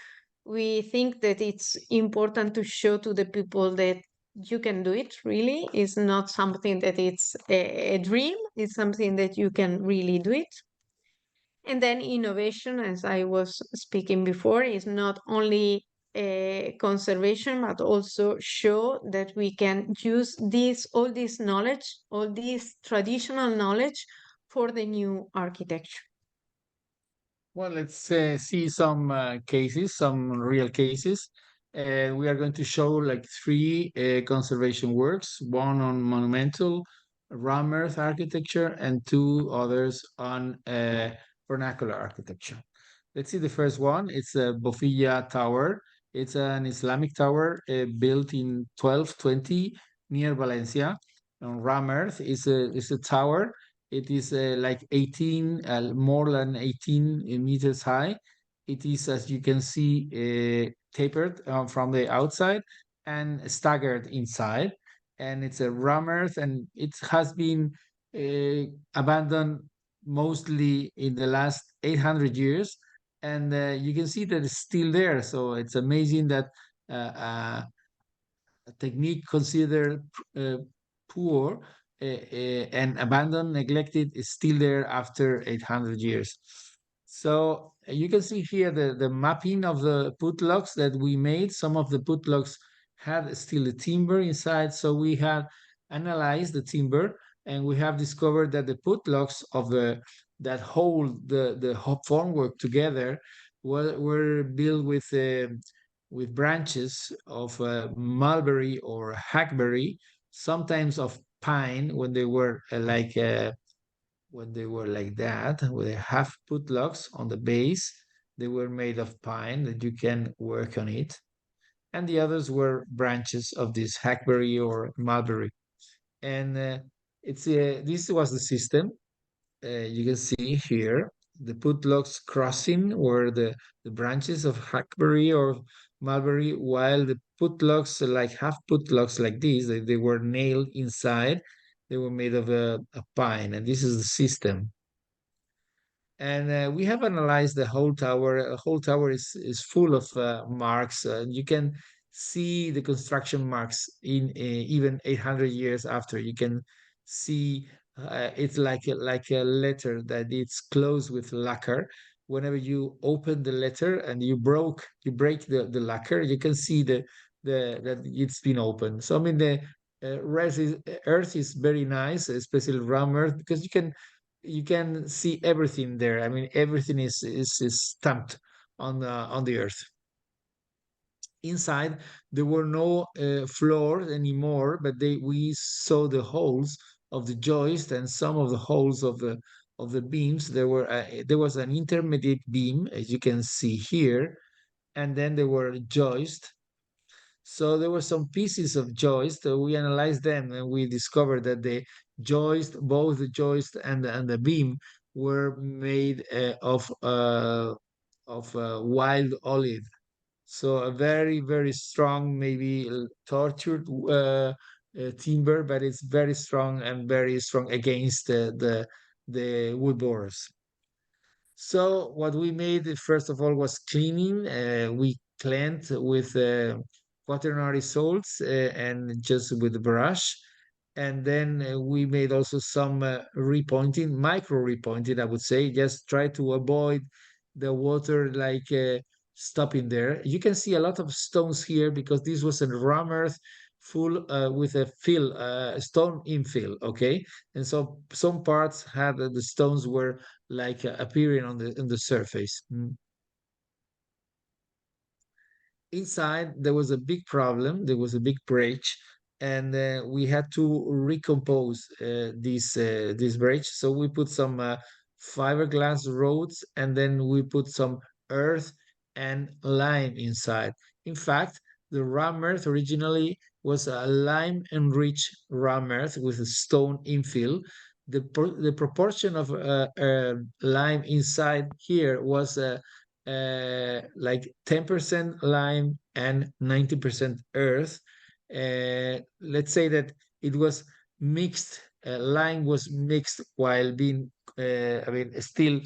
think that it's important to show to the people that you can do it. Really, it's not something that it's a dream. It's something that you can really do it. And then innovation, as I was speaking before, is not only conservation, but also show that we can use all this knowledge, all this traditional knowledge for the new architecture.
Well, let's see some cases, some real cases. We are going to show like three conservation works, one on monumental ram earth architecture and two others on vernacular architecture. Let's see the first one. It's a Bofilla Tower. It's an Islamic tower built in 1220 near Valencia on ram earth. It's a tower. It is like 18, more than 18 meters high. It is, as you can see, tapered from the outside and staggered inside. And it's a ram earth, and it has been abandoned mostly in the last 800 years. And you can see that it's still there. So it's amazing that a technique considered poor and abandoned, neglected, is still there after 800 years. So you can see here the mapping of the putlocks that we made. Some of the putlocks had still the timber inside, so we have analyzed the timber and we have discovered that the putlocks of the that hold the formwork together were built with branches of mulberry or hackberry, sometimes of pine when they were like that, with a half putlocks on the base. They were made of pine that you can work on it, and the others were branches of this hackberry or mulberry. And it's this was the system. You can see here the putlocks crossing were the branches of hackberry or mulberry, while the putlocks, like half putlocks like this, they were nailed inside. They were made of a pine, and this is the system. And we have analyzed the whole tower. The whole tower is full of marks. You can see the construction marks in even 800 years after. You can see it's like a letter that it's closed with lacquer. Whenever you open the letter and you break the lacquer, you can see the that it's been opened. So I mean the earth is very nice, especially ram earth, because you can see everything there. I mean, everything is stamped on the earth. Inside, there were no floors anymore, but we saw the holes of the joist and some of the holes of the beams. There was an intermediate beam, as you can see here, and then there were joists. So there were some pieces of joist. We analyzed them and we discovered that both the joist and the beam, were made of wild olive. So a very very strong, maybe tortured timber, but it's very strong and very strong against the wood borers. So what we made first of all was cleaning. We cleaned with quaternary salts and just with the brush. And then we made also some repointing, micro repointing, I would say, just try to avoid the water like stopping there. You can see a lot of stones here because this was a ram earth full with a stone infill, okay? And so some parts had the stones were like appearing on the surface. Inside there was a big problem. There was a big breach, and we had to recompose this breach. So we put some fiberglass roads, and then we put some earth and lime inside. In fact, the ram earth originally was a lime enriched ram earth with a stone infill. The proportion of lime inside here was like 10% lime and 90% earth. Let's say that it was mixed, lime was mixed while being, I mean, still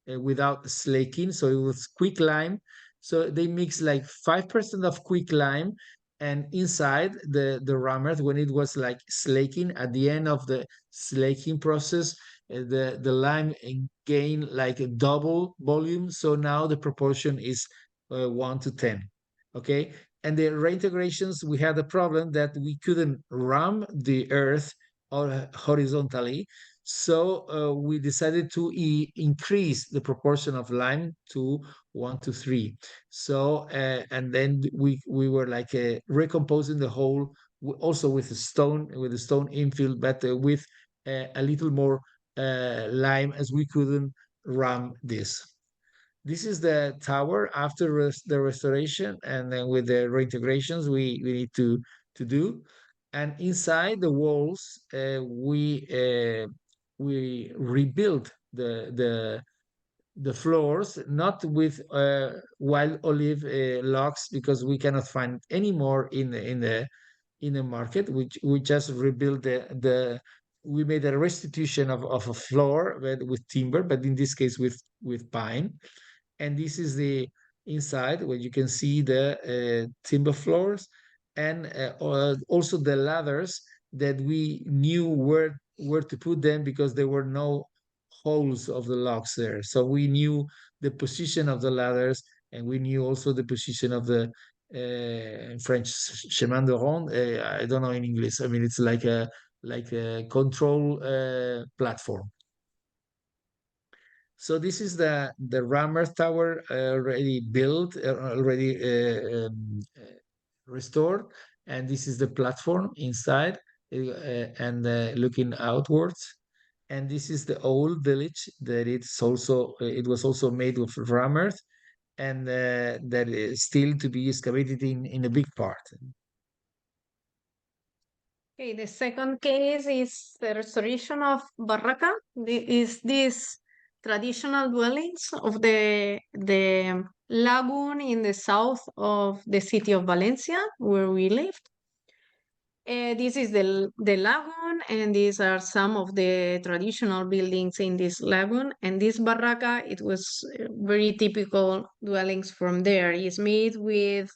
without slaking. So it was quick lime. So they mix like 5% of quick lime, and inside the ram earth, when it was like slaking, at the end of the slaking process, the lime gain like a double volume. So now the proportion is 1 to 10. Okay. And the reintegrations, we had a problem that we couldn't ram the earth horizontally. So we decided to increase the proportion of lime to 1 to 3. So and then we were like recomposing the whole, also with a stone infill, but with a little more lime, as we couldn't ram this. This is the tower after the restoration, and then with the reintegrations we need to do. And inside the walls, we rebuilt the floors, not with wild olive logs, because we cannot find any more in the market. We just rebuilt we made a restitution of a floor with timber, but in this case with pine. And this is the inside, where you can see the timber floors, and also the ladders that we knew where to put them, because there were no holes of the logs there. So we knew the position of the ladders, and we knew also the position of the in French, chemin de ronde. I don't know in English. I mean, it's like a control platform. So this is the rammer tower, already built, already restored, and this is the platform inside, and looking outwards. And this is the old village that it was also made of rammers, and that is still to be excavated in a big part.
Okay, the second case is the restoration of barraca. Is these traditional dwellings of the lagoon in the south of the city of Valencia, where we lived. This is the lagoon, and these are some of the traditional buildings in this lagoon. And this barraca, it was very typical dwellings from there. It's made with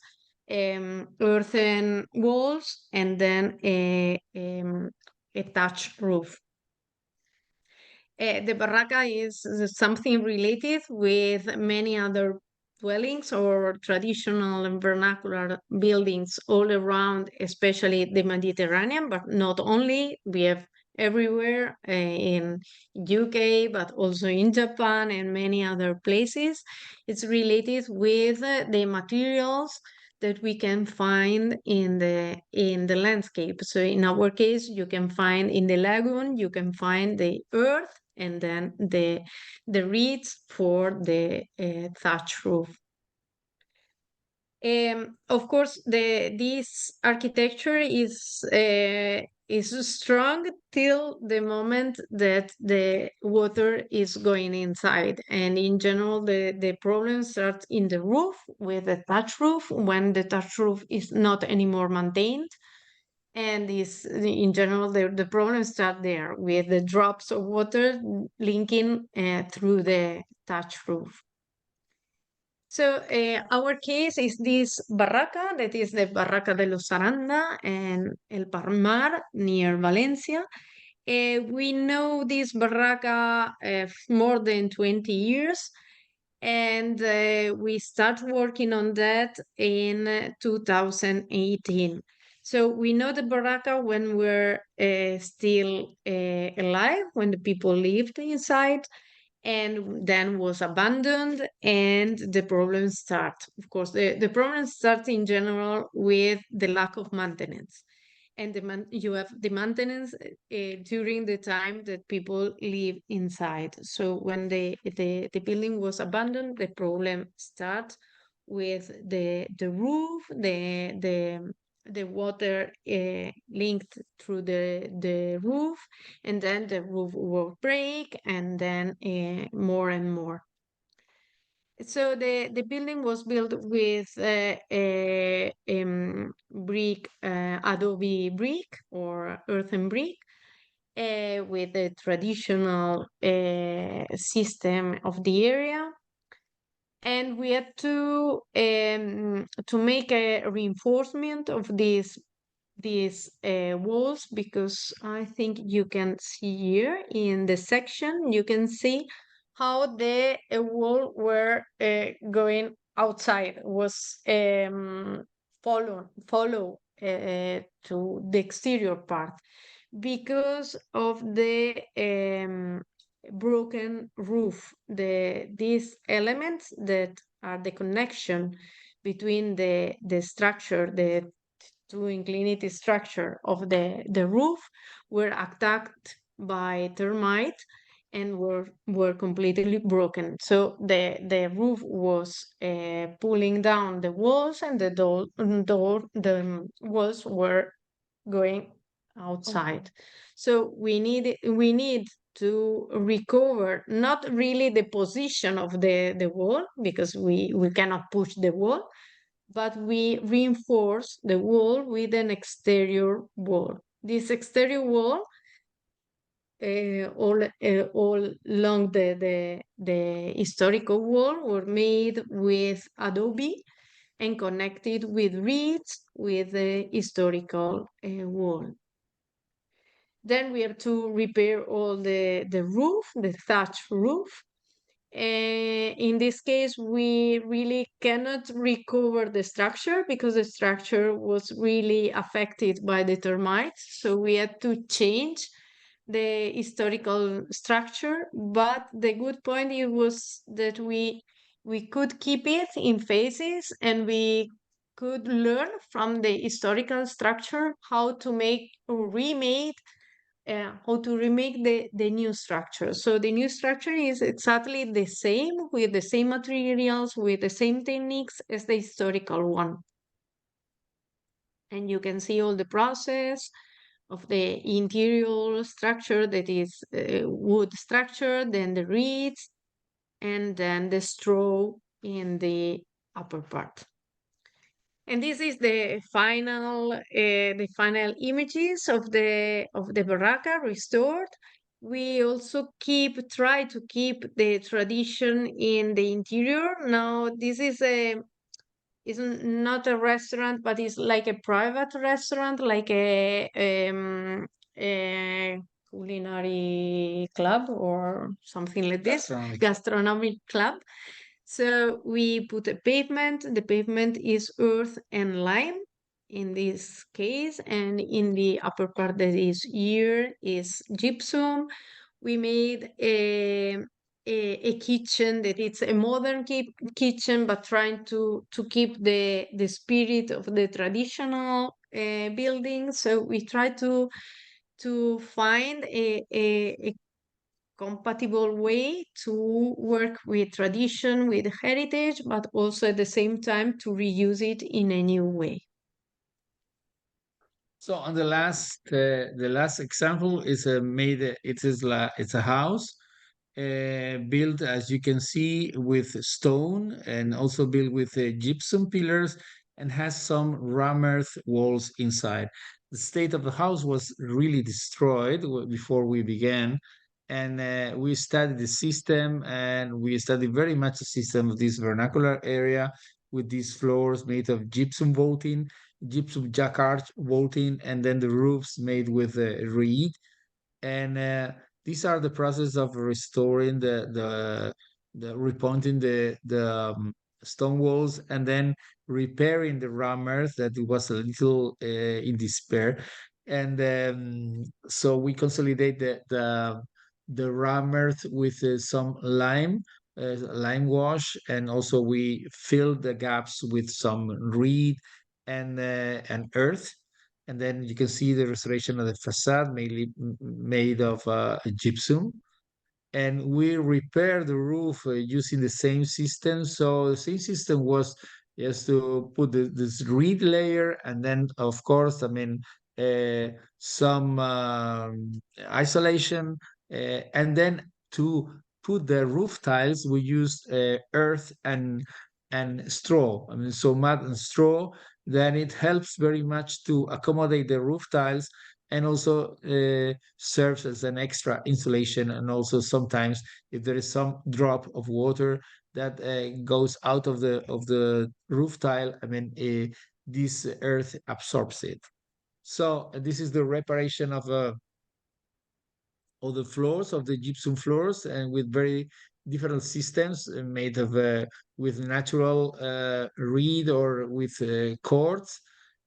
earthen walls and then a thatched roof. The barraca is something related with many other dwellings or traditional and vernacular buildings all around, especially the Mediterranean, but not only. We have everywhere in UK, but also in Japan and many other places. It's related with the materials that we can find in the landscape. So in our case, you can find in the lagoon, you can find the earth, and then the reeds for the thatch roof. Of course, this architecture is strong till the moment that the water is going inside. And in general, the problem starts in the roof, with the thatch roof, when the thatch roof is not anymore maintained. And this, in general, the problems start there, with the drops of water linking through the thatch roof. So our case is this barraca, that is the Barraca de los Aranda and El Palmar near Valencia. We know this barraca more than 20 years, and we start working on that in 2018. So we know the barraca when we're still alive, when the people lived inside, and then was abandoned, and the problems start. Of course, the problems start in general with the lack of maintenance. And you have the maintenance during the time that people live inside. So when the building was abandoned, the problem starts with the roof, the water linked through the roof, and then the roof will break, and then more and more. So the building was built with brick, adobe brick or earthen brick, with the traditional system of the area. And we had to make a reinforcement of these walls, because I think you can see here in the section, you can see how the wall were going outside, was follow to the exterior part, because of the broken roof. These elements that are the connection between the structure, the two inclinity structure of the roof, were attacked by termite and were completely broken. So the roof was pulling down the walls, and the walls were going outside. So we need to recover not really the position of the wall, because we cannot push the wall, but we reinforce the wall with an exterior wall. This exterior wall, all along the historical wall, were made with adobe and connected with reeds with the historical wall. Then we have to repair all the roof, the thatch roof. In this case, we really cannot recover the structure because the structure was really affected by the termites. So we had to change the historical structure. But the good point it was that we could keep it in phases, and we could learn from the historical structure how to make or remake how to remake the new structure. So the new structure is exactly the same, with the same materials, with the same techniques as the historical one. And you can see all the process of the interior structure, that is wood structure, then the reeds, and then the straw in the upper part. And this is the final images of the barraca restored. We also try to keep the tradition in the interior. Now this is not a restaurant, but it's like a private restaurant, like a culinary club or something like this, gastronomic club. So we put a pavement. The pavement is earth and lime in this case, and in the upper part that is here is gypsum. We made a kitchen that it's a modern kitchen, but trying to keep the spirit of the traditional building. So we try to find a compatible way to work with tradition, with heritage, but also at the same time to reuse it in a new way.
So on the last example is it's a house built, as you can see, with stone, and also built with gypsum pillars, and has some ram earth walls inside. The state of the house was really destroyed before we began, and we studied the system, and we studied very much the system of this vernacular area with these floors made of gypsum vaulting, gypsum jacquard vaulting, and then the roofs made with reed. And these are the process of restoring the repointing the stone walls, and then repairing the ram earth that was a little in despair. And so we consolidate the ram earth with some lime wash, and also we fill the gaps with some reed and earth. And then you can see the restoration of the facade, mainly made of gypsum. And we repaired the roof using the same system. So the same system was just to put this reed layer, and then of course, I mean, some isolation, and then to put the roof tiles, we used earth and straw. I mean, so mud and straw. Then it helps very much to accommodate the roof tiles, and also serves as an extra insulation. And also sometimes if there is some drop of water that goes out of the roof tile, I mean, this earth absorbs it. So this is the reparation of the floors, of the gypsum floors, and with very different systems made of with natural reed or with cords.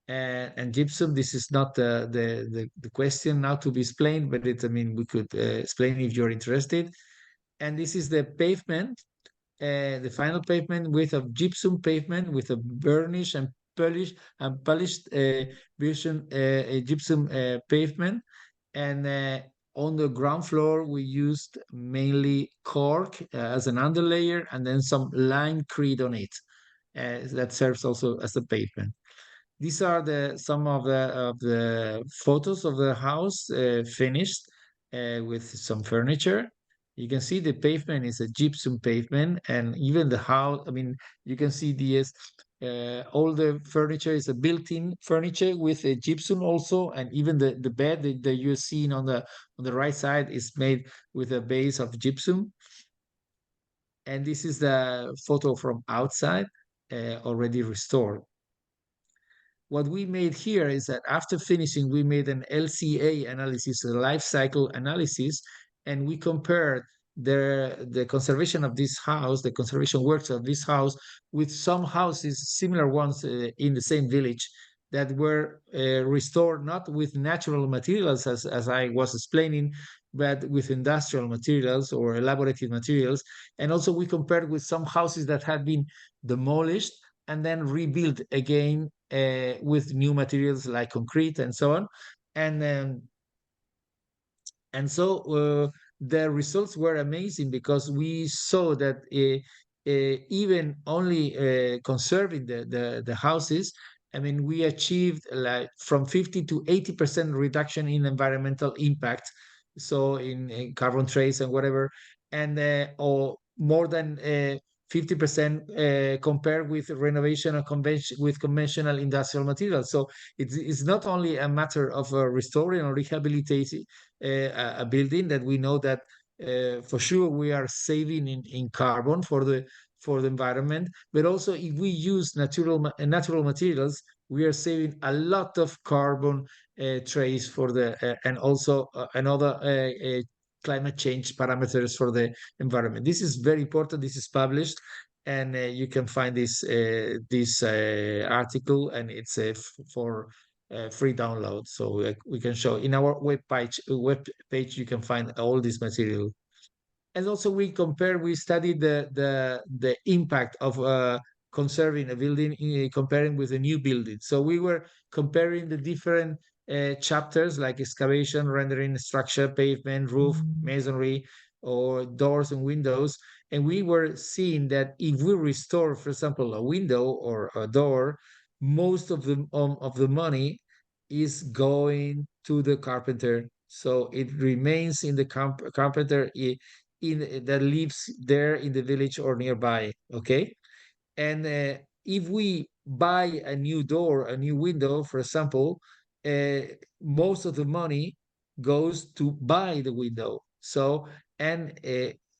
And gypsum, this is not the question now to be explained, but I mean, we could explain if you're interested. And this is the pavement, the final pavement with a gypsum pavement with a burnish and polished version, a gypsum pavement. And on the ground floor, we used mainly cork as an underlayer, and then some limecrete on it. That serves also as a pavement. These are some of the photos of the house finished with some furniture. You can see the pavement is a gypsum pavement, and even the house. I mean, you can see all the furniture is a built-in furniture with a gypsum also, and even the bed that you're seeing on the right side is made with a base of gypsum. And this is the photo from outside, already restored. What we made here is that after finishing, we made an LCA analysis, a life cycle analysis, and we compared the conservation of this house, the conservation works of this house, with some houses, similar ones in the same village, that were restored not with natural materials, as I was explaining, but with industrial materials or elaborated materials. And also we compared with some houses that had been demolished and then rebuilt again with new materials like concrete and so on. And so the results were amazing, because we saw that even only conserving the houses, I mean, we achieved like from 50 to 80% reduction in environmental impact, so in carbon trace and whatever, and or more than 50% compared with renovation of with conventional industrial materials. So it's not only a matter of restoring or rehabilitating a building, that we know that for sure we are saving in carbon for the environment, but also if we use natural materials, we are saving a lot of carbon trace for the and also another climate change parameters for the environment. This is very important. This is published, and you can find this article, and it's for free download. So we can show in our web page. You can find all this material. And also we studied the impact of conserving a building, comparing with a new building. So we were comparing the different chapters like excavation, rendering, structure, pavement, roof, masonry, or doors and windows. And we were seeing that if we restore, for example, a window or a door, most of the money is going to the carpenter. So it remains in the carpenter that lives there in the village or nearby. Okay. And if we buy a new door, a new window, for example, uh, most of the money goes to buy the window. So and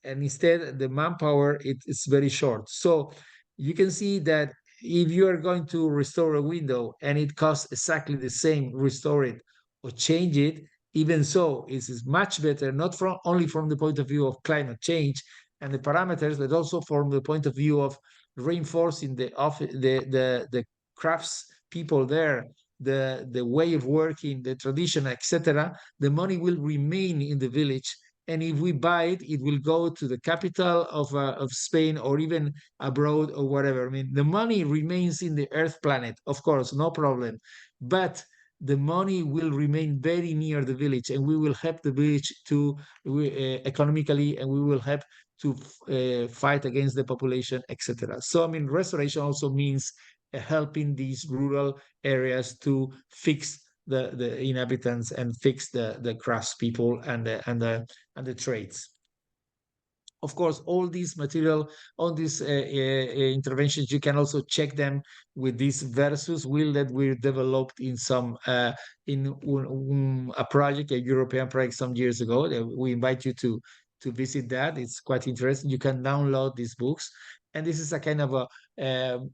instead the manpower it's very short. So you can see that if you are going to restore a window and it costs exactly the same, restore it or change it, even so, it is much better, not from only from the point of view of climate change and the parameters, but also from the point of view of reinforcing the crafts people there, the way of working, the tradition, etc. The money will remain in the village, and if we buy it, it will go to the capital of Spain or even abroad or whatever. I mean, the money remains in the Earth planet, of course, no problem, but the money will remain very near the village, and we will help the village to economically, and we will help to fight against the population, etc. So, I mean, restoration also means helping these rural areas to fix the inhabitants and fix the craftspeople and the trades. Of course, all these interventions, you can also check them with this versus wheel that we developed in some in a project, a European project some years ago. We invite you to visit that. It's quite interesting. You can download these books, and this is a kind of a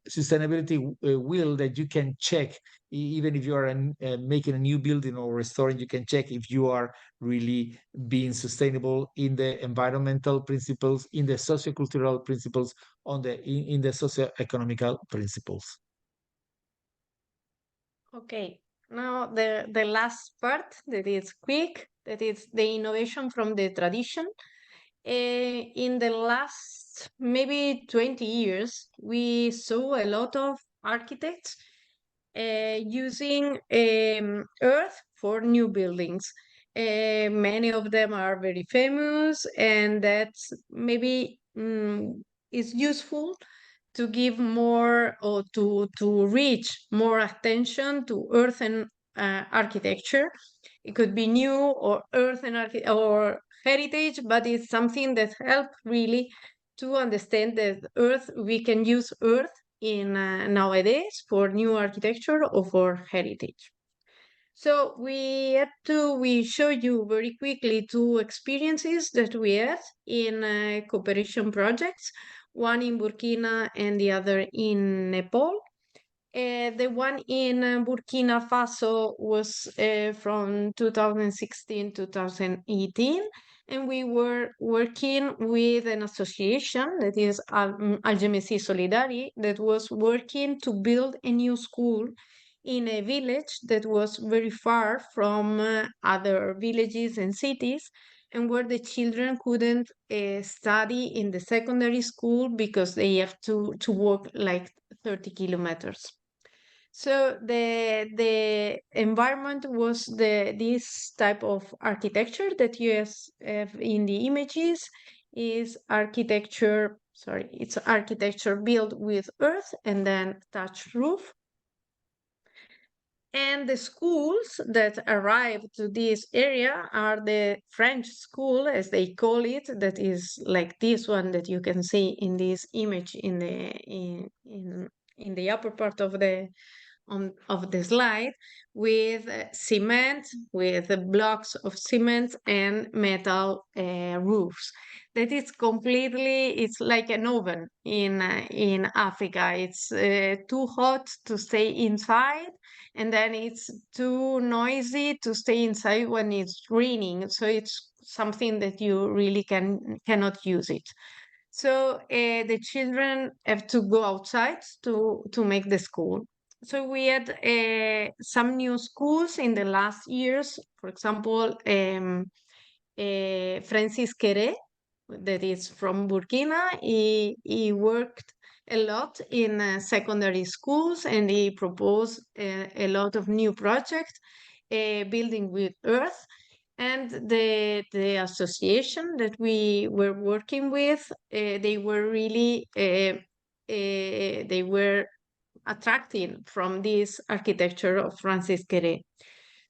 sustainability wheel that you can check. Even if you are making a new building or restoring, you can check if you are really being sustainable in the environmental principles, in the sociocultural principles, in the socioeconomical principles.
Okay, now the last part that is quick, that is the innovation from the tradition. In the last maybe 20 years, we saw a lot of architects using earth for new buildings. Many of them are very famous, and that's maybe is useful to give more or to reach more attention to earthen architecture. It could be new or or heritage, but it's something that help really to understand that earth, we can use earth in nowadays for new architecture or for heritage. So we show you very quickly two experiences that we had in cooperation projects, one in Burkina and the other in Nepal. The one in Burkina Faso was from 2016 2018, and we were working with an association that is Algemesi Solidari, that was working to build a new school in a village that was very far from other villages and cities, and where the children couldn't study in the secondary school because they have to walk like 30 kilometers. So the environment was this type of architecture that you have in the images is architecture. Sorry, it's architecture built with earth and then thatched roof. And the schools that arrive to this area are the French school, as they call it, that is like this one that you can see in this image in the upper part of the slide, with cement, with blocks of cement and metal roofs. That is completely, it's like an oven in Africa. It's too hot to stay inside, and then it's too noisy to stay inside when it's raining. So it's something that you really cannot use it. So the children have to go outside to make the school. So we had some new schools in the last years. For example, Francis Quere, that is from Burkina. He worked a lot in secondary schools, and he proposed a lot of new projects building with earth. And the association that we were working with, they were really they were attracting from this architecture of Francis Quere.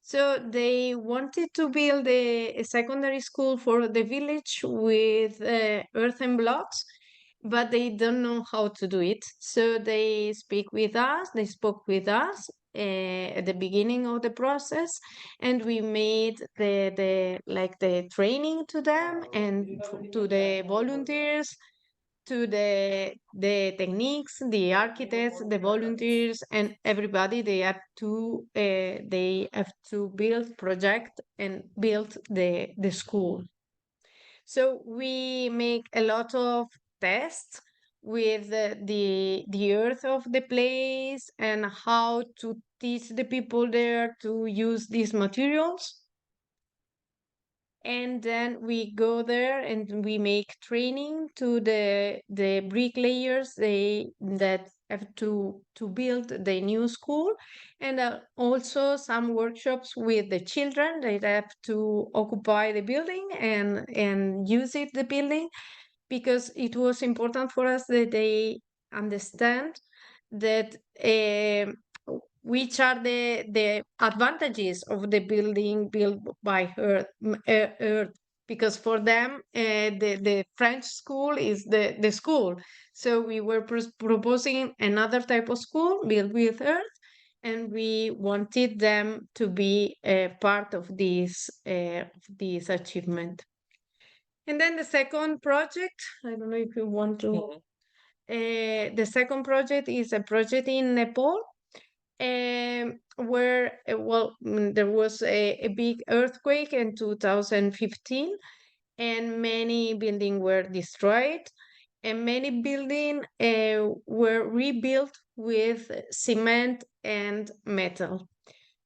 So they wanted to build a secondary school for the village with earthen blocks, but they don't know how to do it. So they spoke with us at the beginning of the process, and we made the training to them and to the volunteers, to the techniques, the architects, the volunteers, and everybody. They have to build project and build the school. So we make a lot of tests with the earth of the place and how to teach the people there to use these materials. And then we go there and we make training to the bricklayers that have to build the new school, and also some workshops with the children that have to occupy the building and use the building, because it was important for us that they understand that which are the advantages of the building built by earth, because for them the French school is the school. So we were proposing another type of school built with earth, and we wanted them to be a part of this achievement. And then the second project, I don't know if you want to. The second project is a project in Nepal, where there was a big earthquake in 2015, and many buildings were destroyed, and many buildings were rebuilt with cement and metal.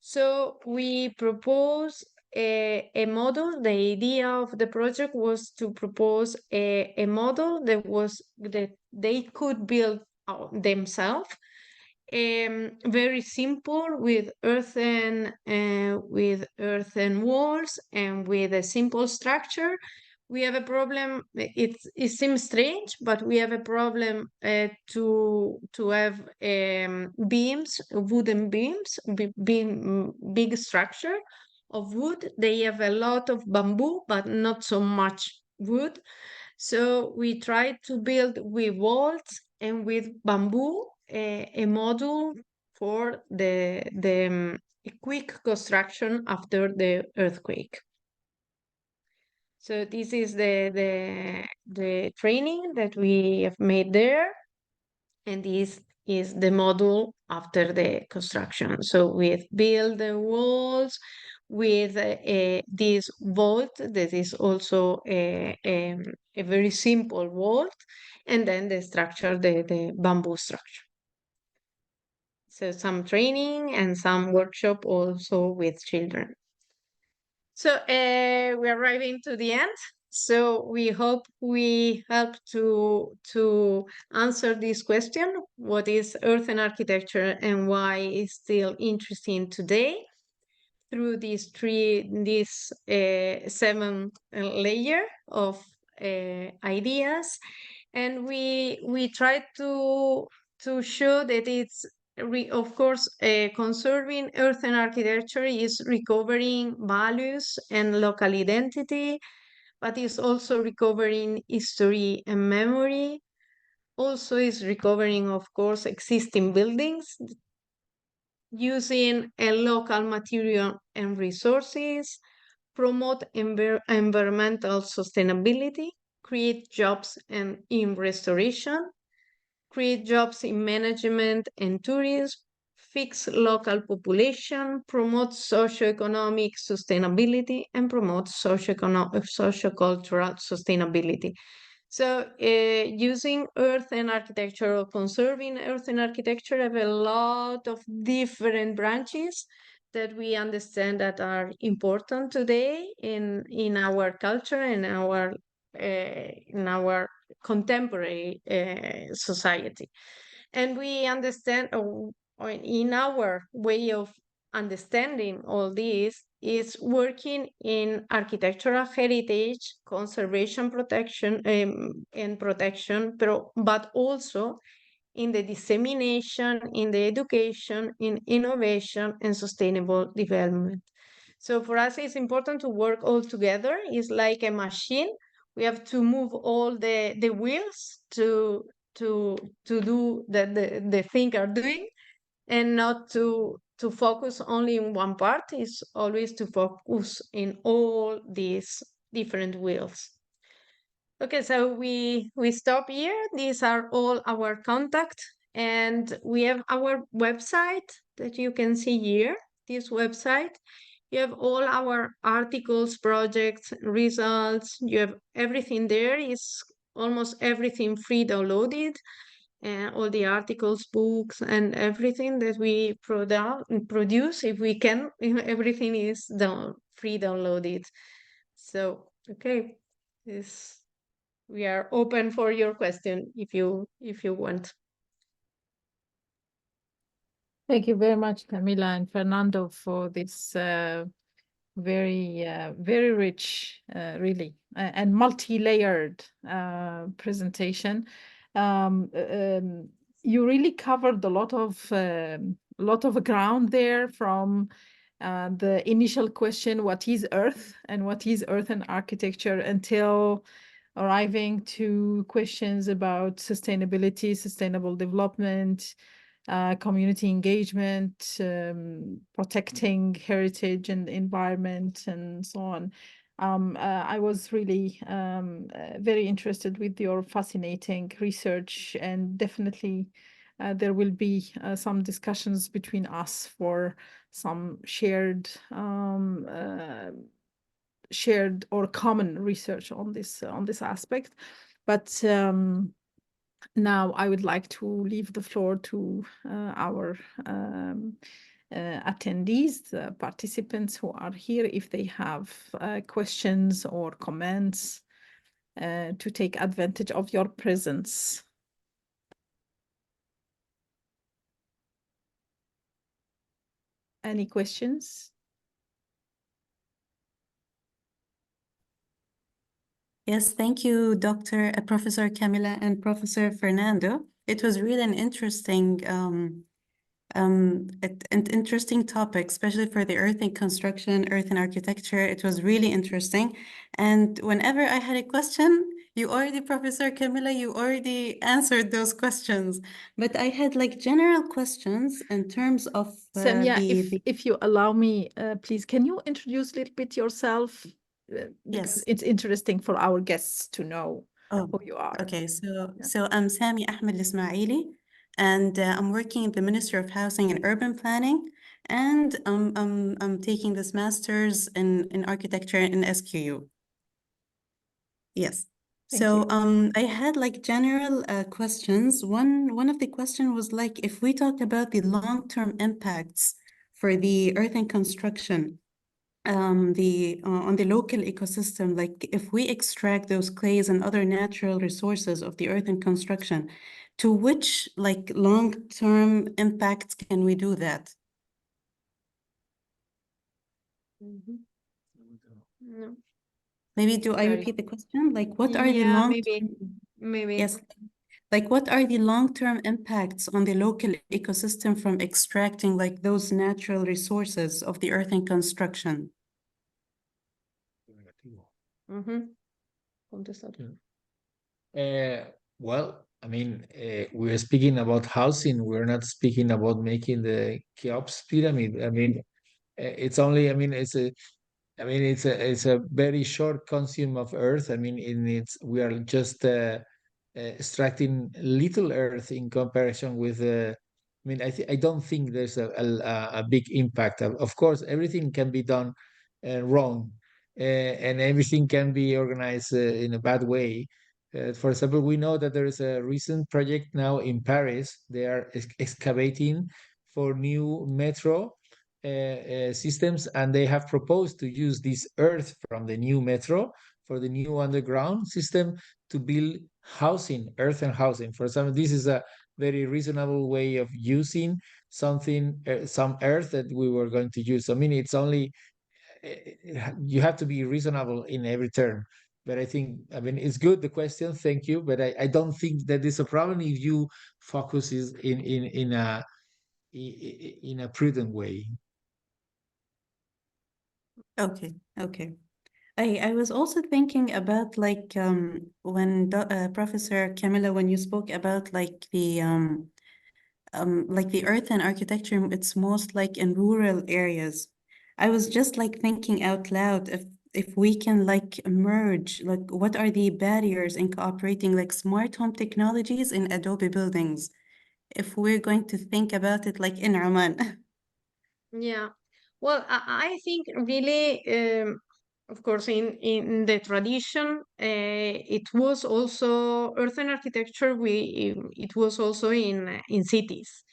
So we propose a model. The idea of the project was to propose a model that they could build themselves, very simple, with earthen walls and with a simple structure. We have a problem. It seems strange, but we have a problem to have beams, wooden beams, big structure of wood. They have a lot of bamboo, but not so much wood. So we try to build with walls and with bamboo a module for the quick construction after the earthquake. So this is the training that we have made there, and this is the module after the construction. So we build the walls with this vault that is also a very simple vault, and then the structure, the bamboo structure. So some training and some workshop also with children. So we're arriving to the end. So we hope we help to answer this question: what is earthen architecture and why it's still interesting today? Through these 7 layer of ideas, and we try to show that it's of course conserving earthen architecture is recovering values and local identity, but it's also recovering history and memory. Also is recovering, of course, existing buildings, using a local material and resources, promote environmental sustainability, create jobs and in restoration, create jobs in management and tourism, fix local population, promote socioeconomic sustainability, and promote sociocultural sustainability. So using earthen architecture or conserving earthen architecture have a lot of different branches that we understand that are important today in our culture and in our contemporary society. And we understand, or in our way of understanding all this, is working in architectural heritage, conservation, protection, and protection, but also in the dissemination, in the education, in innovation, and sustainable development. So for us, it's important to work all together. It's like a machine. We have to move all the wheels to do the thing are doing, and not to focus only in one part. Is always to focus in all these different wheels. Okay, so we stop here. These are all our contacts, and we have our website that you can see here. This website, you have all our articles, projects, results. You have everything there. Is almost everything free downloaded, all the articles, books, and everything that we produce. If we can, everything is free downloaded. So okay, this. We are open for your question if you want.
Thank you very much, Camilla and Fernando, for this very rich, really, and multi-layered presentation. You really covered a lot of ground there, from the initial question, what is Earth and what is earthen architecture, until arriving to questions about sustainability, sustainable development, community engagement, protecting heritage and environment, and so on. I was really very interested with your fascinating research, and definitely there will be some discussions between us for some shared or common research on this aspect. But now I would like to leave the floor to our attendees, participants who are here, if they have questions or comments, to take advantage of your presence. Any questions?
Yes, thank you, Professor Camilla and Professor Fernando. It was really an interesting an interesting topic, especially for the earthen construction, earthen architecture. It was really interesting. And whenever I had a question, Professor Camilla, you already answered those questions. But I had like general questions in terms of
Samia,
the
if you allow me, please, can you introduce a little bit yourself? Because
Yes.
it's interesting for our guests to know
Oh,
who you are.
okay. So
Yeah.
so I'm Sami Ahmed Ismaili, and I'm working in the Ministry of Housing and Urban Planning, and I'm taking this master's in architecture in SQU. Yes.
Thank
So
you.
I had like general questions. One of the question was like, if we talk about the long-term impacts for the earthen construction, on the local ecosystem, like if we extract those clays and other natural resources of the earthen construction, to which like long-term impacts can we do that?
No.
Maybe do I
Sorry.
repeat the question? Like what are the
Yeah,
long-term,
maybe.
yes, like what are the long-term impacts on the local ecosystem from extracting like those natural resources of the earthen construction?
Contestar.
Well, I mean, we're speaking about housing. We're not speaking about making the Cheops pyramid. I mean, it's only. I mean, it's a very short consume of earth. I mean, we are just extracting little earth in comparison with. I mean, I don't think there's a big impact. Of course, everything can be done wrong, and everything can be organized in a bad way. For example, we know that there is a recent project now in Paris. They are excavating for new metro systems, and they have proposed to use this earth from the new metro for the new underground system to build housing, earth and housing. For example, this is a very reasonable way of using something, some earth that we were going to use. I mean, it's only you have to be reasonable in every term. But I mean, it's good, the question, thank you. But I don't think that is a problem if you focus is in a prudent way.
Okay, okay. I was also thinking about like when Professor Camilla, when you spoke about like the earthen architecture, it's most like in rural areas. I was just like thinking out loud if we can like merge, like what are the barriers in cooperating like smart home technologies in Adobe buildings, if we're going to think about it like in Oman.
Yeah. Well, I think really, of course, in the tradition, it was also earthen architecture. It was also in cities,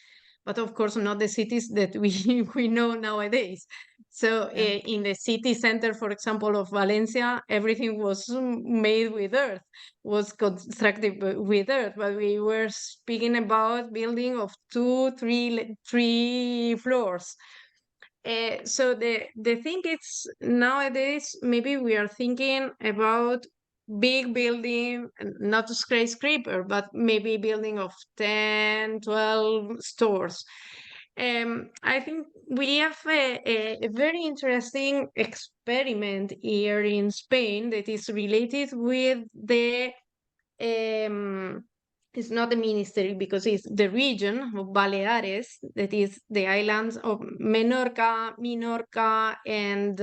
but of course not the cities that we know nowadays. So
Yeah.
in the city center, for example, of Valencia, everything was made with earth, was constructed with earth. But we were speaking about building of three floors. So the thing is nowadays maybe we are thinking about big building, not a skyscraper, but maybe building of 10, 12 stores. I think we have a very interesting experiment here in Spain that is related with the it's not the ministry because it's the region of Baleares, that is the islands of Minorca, and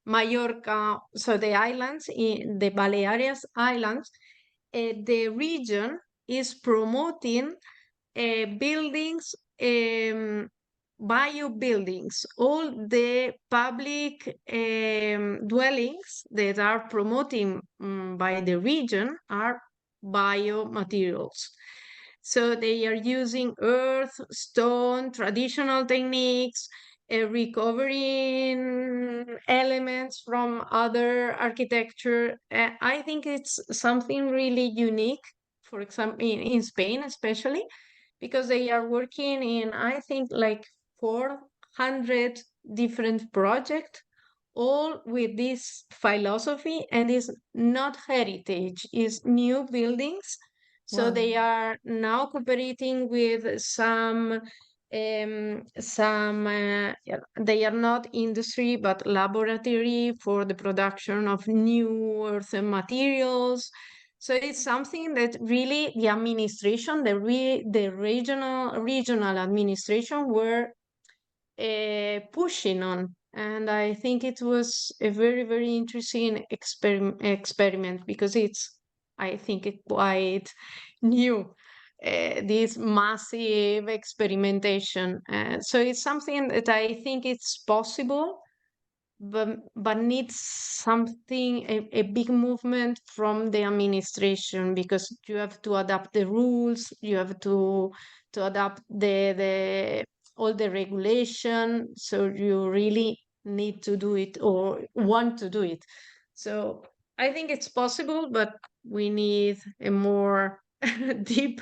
Mallorca. So the islands, in the Baleares Islands, the region is promoting buildings, bio buildings. All the public dwellings that are promoting by the region are biomaterials. So they are using earth, stone, traditional techniques, recovering elements from other architecture. I think it's something really unique, for example, in Spain, especially because they are working in, I think, like 400 different projects, all with this philosophy, and it's not heritage, it's new buildings. So
Wow.
they are now cooperating with some they are not industry but laboratory for the production of new earthen materials. So it's something that really the administration, the regional administration were pushing on. And I think it was a very, very interesting experiment because it's, I think, it quite new, this massive experimentation. So it's something that I think it's possible, but needs something, a big movement from the administration, because you have to adapt the rules, you have to adapt the all the regulation, so you really need to do it or want to do it. So I think it's possible, but we need a more deep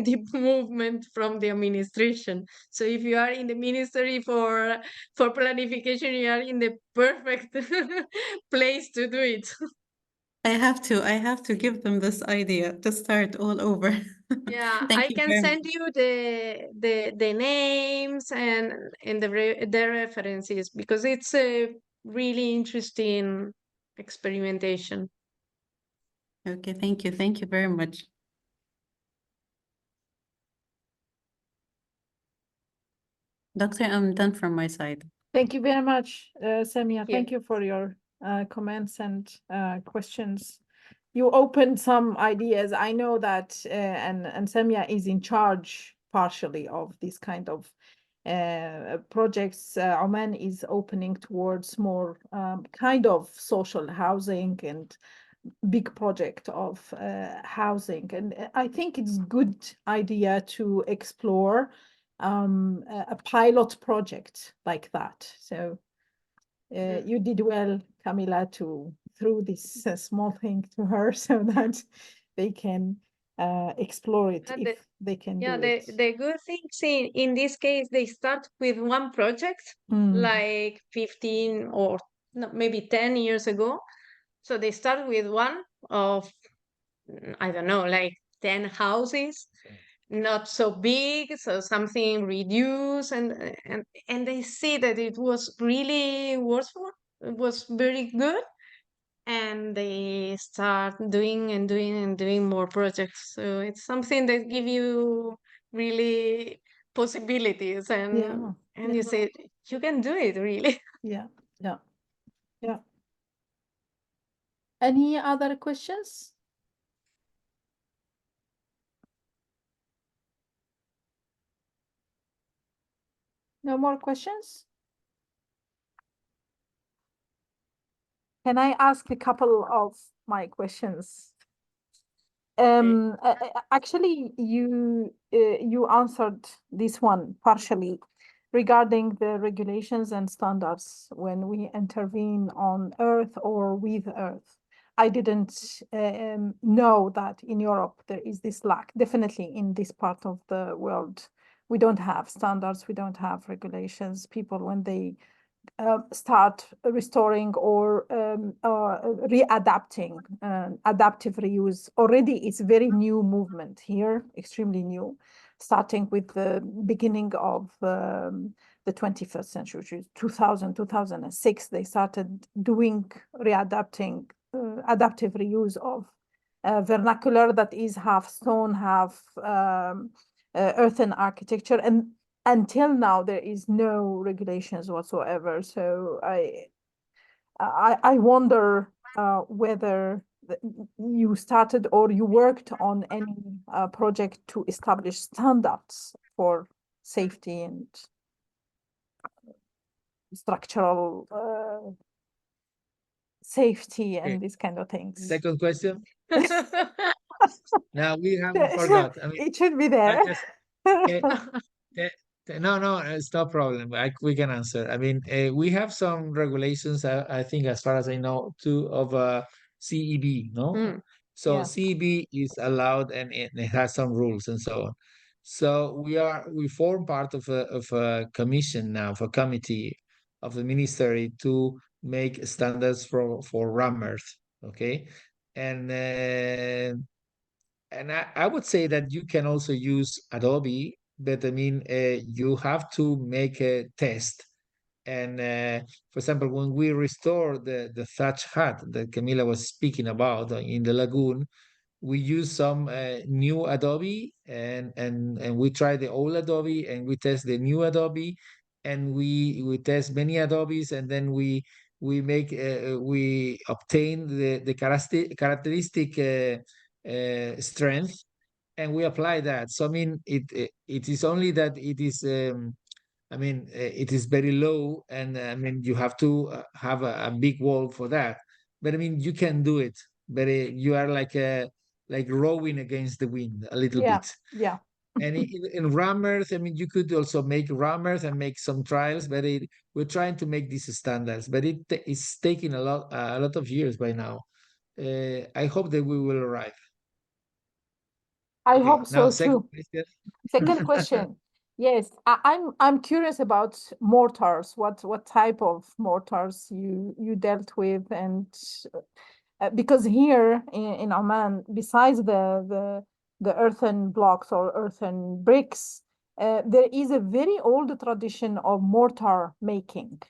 deep movement from the administration. So if you are in the ministry for planification, you are in the perfect place to do it.
I have to give them this idea to start all over.
Yeah,
Thank
I
you
can
very much.
send you the names and the references, because it's a really interesting experimentation.
Okay, thank you. Thank you very much. Doctor, I'm done from my side.
Thank you very much, Samia.
you.
Thank you for your comments and questions. You opened some ideas. I know that, and Samia is in charge partially of this kind of projects. Oman is opening towards more kind of social housing and big project of housing. And I think it's good idea to explore a pilot project like that. So you did well, Camilla, to throw this small thing to her so that they can explore it
And
if they can
yeah,
do
the
it.
the good things in this case, they start with one project, like 15 or no, maybe 10 years ago. So they start with one of, I don't know, like 10 houses, not so big, so something reduced, and they see that it was really worthwhile. It was very good, and they start doing and doing and doing more projects. So it's something that give you really possibilities, and
Yeah,
you say you can do it really.
yeah, yeah, yeah. Any other questions? No more questions? Can I ask a couple of my questions? Actually, you answered this one partially regarding the regulations and standards when we intervene on Earth or with Earth. I didn't know that in Europe there is this lack. Definitely in this part of the world, we don't have standards, we don't have regulations. People, when they start restoring or readapting, adaptive reuse. Already it's very new movement here, extremely new, starting with the beginning of the 21st century, which is 2000, 2006, they started doing readapting, adaptive reuse of vernacular that is half stone, half earthen architecture. And until now, there is no regulations whatsoever. So I wonder whether you started or you worked on any project to establish standards for safety and structural safety and these kind of things.
Second question. Now we haven't forgot. I mean,
It should be there.
I just no, no, it's no problem. We can answer. I mean, we have some regulations. I think, as far as I know, too, of CEB. No,
Mm.
so
Yeah.
CEB is allowed, and it has some rules and so on. So we form part of a commission now, of a committee of the ministry to make standards for rammers. Okay, and I would say that you can also use Adobe, but I mean, you have to make a test. And for example, when we restore the thatch hut that Camilla was speaking about in the lagoon, we use some new Adobe, and we try the old Adobe, and we test the new Adobe, and we test many Adobes, and then we obtain the characteristic strength, and we apply that. So I mean, it is only that it is. I mean, it is very low, and I mean, you have to have a big wall for that. But I mean, you can do it. But you are like rowing against the wind a little
Yeah.
bit.
Yeah.
And in rammers, I mean, you could also make rammers and make some trials, but we're trying to make these standards. But it's taking a lot of years by now. I hope that we will arrive.
I
Okay,
hope
now
so
second
too.
question.
Second question. Yes, I'm curious about mortars. What type of mortars you dealt with, and because here in Oman, besides the earthen blocks or earthen bricks, there is a very old tradition of mortar making.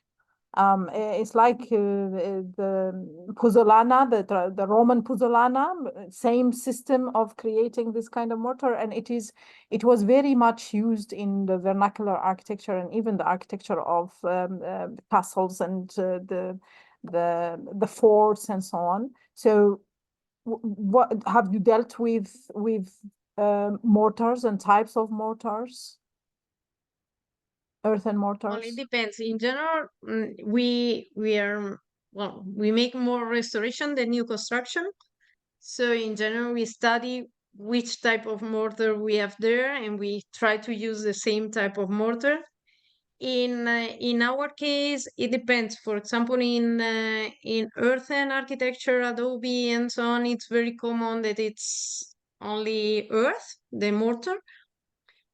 It's like the puzzolana, the Roman puzzolana, same system of creating this kind of mortar, and it was very much used in the vernacular architecture and even the architecture of castles and the forts and so on. So, what have you dealt with mortars and types of mortars, earthen
Well, it
mortars?
depends. In general, we make more restoration than new construction. So in general, we study which type of mortar we have there, and we try to use the same type of mortar. In our case, it depends. For example, in earthen architecture, Adobe and so on, it's very common that it's only earth, the mortar.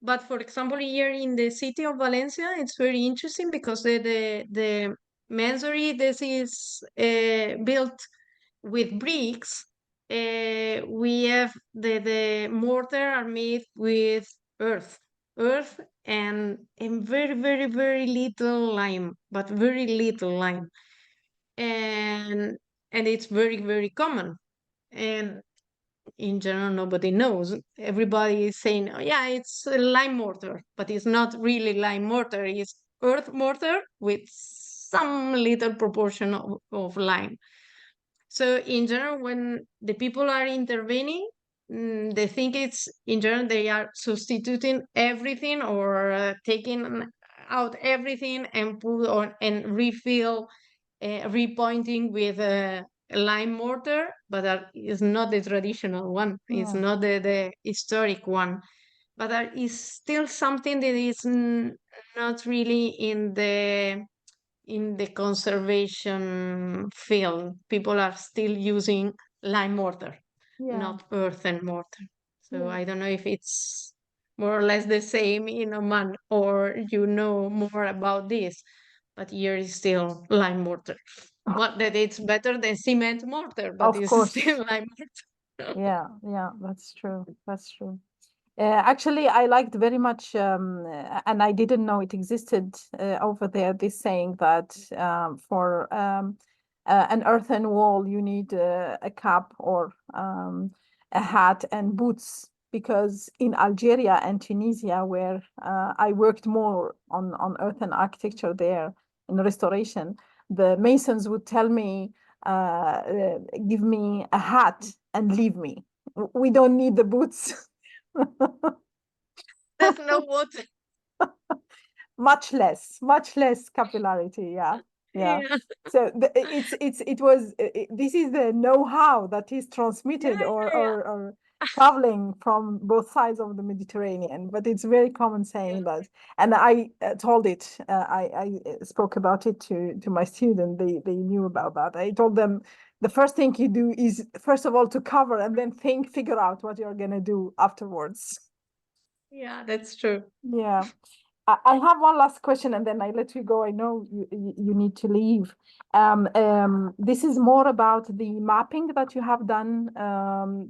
But for example, here in the city of Valencia, it's very interesting because the masonry this is built with bricks. We have the mortar are made with earth and very little lime, but very little lime, and it's very common. And in general, nobody knows. Everybody is saying, oh, yeah, it's a lime mortar, but it's not really lime mortar. It's earth mortar with some little proportion of lime. So in general, when the people are intervening, they think it's, in general, they are substituting everything or taking out everything and put on and refill, repointing with a lime mortar, but that is not the traditional one. It's
Yeah.
not the historic one. But there is still something that is not really in the conservation field. People are still using lime mortar,
Yeah.
not earthen mortar. So
Yeah.
I don't know if it's more or less the same in Oman, or you know more about this, but here is still lime mortar. Well, that it's better than cement mortar, but
Of
it's
course.
still lime mortar.
Yeah, that's true. That's true. Actually, I liked very much, and I didn't know it existed over there, this saying that for an earthen wall, you need a cap or a hat and boots. Because in Algeria and Tunisia, where I worked more on earthen architecture there in restoration, the masons would tell me, give me a hat and leave me. We don't need the boots.
There's no water.
Much less capillarity. Yeah. Yeah.
Yeah.
So this is the know-how that is transmitted
Yeah,
or,
yeah, yeah.
or traveling from both sides of the Mediterranean, but it's very common saying that. And I told it, I spoke about it to my student. They knew about that. I told them the first thing you do is first of all to cover and then figure out what you're gonna do afterwards.
Yeah, that's true.
Yeah. I have one last question and then I let you go. I know you need to leave. This is more about the mapping that you have done.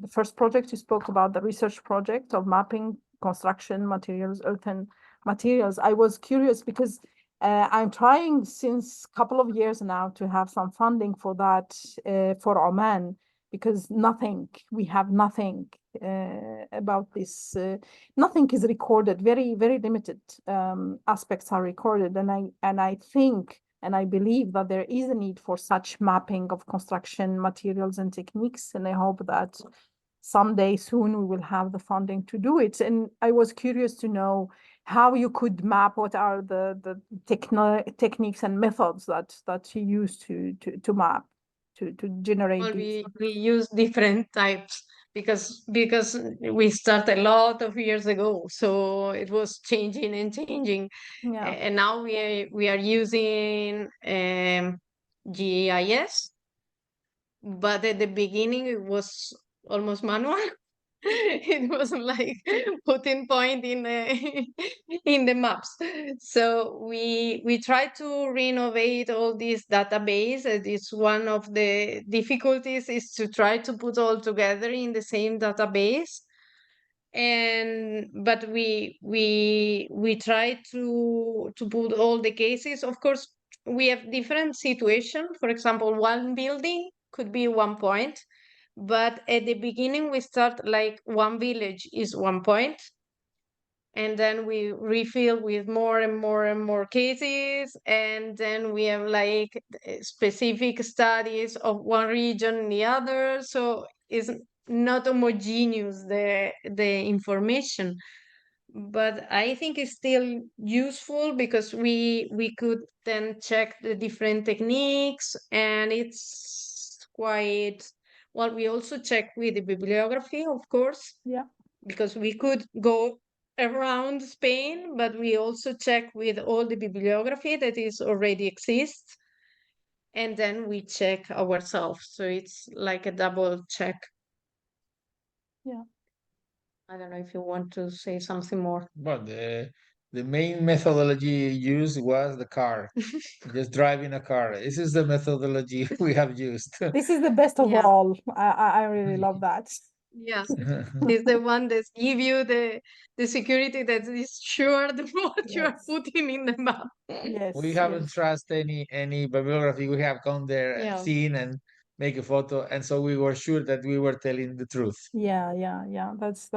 The first project you spoke about, the research project of mapping construction materials, earthen materials. I was curious because I'm trying since a couple of years now to have some funding for that for Oman because we have nothing about this. Nothing is recorded. Very, very limited aspects are recorded, and I think and I believe that there is a need for such mapping of construction materials and techniques, and I hope that someday soon we will have the funding to do it. And I was curious to know how you could map what are the techniques and methods that you use to map to generate
Well,
these.
we use different types because we started a lot of years ago, so it was changing and changing.
Yeah.
And now we are using GIS, but at the beginning it was almost manual. It was like putting point in the in the maps. So we try to renovate all this database. It's one of the difficulties is to try to put all together in the same database. But we try to put all the cases. Of course, we have different situations. For example, one building could be one point, but at the beginning we start like one village is one point, and then we refill with more and more and more cases, and then we have like specific studies of one region and the other, so it's not homogeneous the information. But I think it's still useful because we could then check the different techniques, and it's quite well. We also check with the bibliography, of course,
Yeah.
because we could go around Spain, but we also check with all the bibliography that is already exists, and then we check ourselves. So it's like a double check.
Yeah.
I don't know if you want to say something more.
Well, the main methodology used was the car, just driving a car. This is the methodology we have used.
This is the best of
Yeah.
all. I really love that.
Yeah, it's the one that give you the security that is sure the what you are
Yes.
putting in the map.
Yes.
We haven't trusted any bibliography. We have gone there,
Yeah.
seen, and make a photo, and so we were sure that we were telling the truth.
Yeah. That's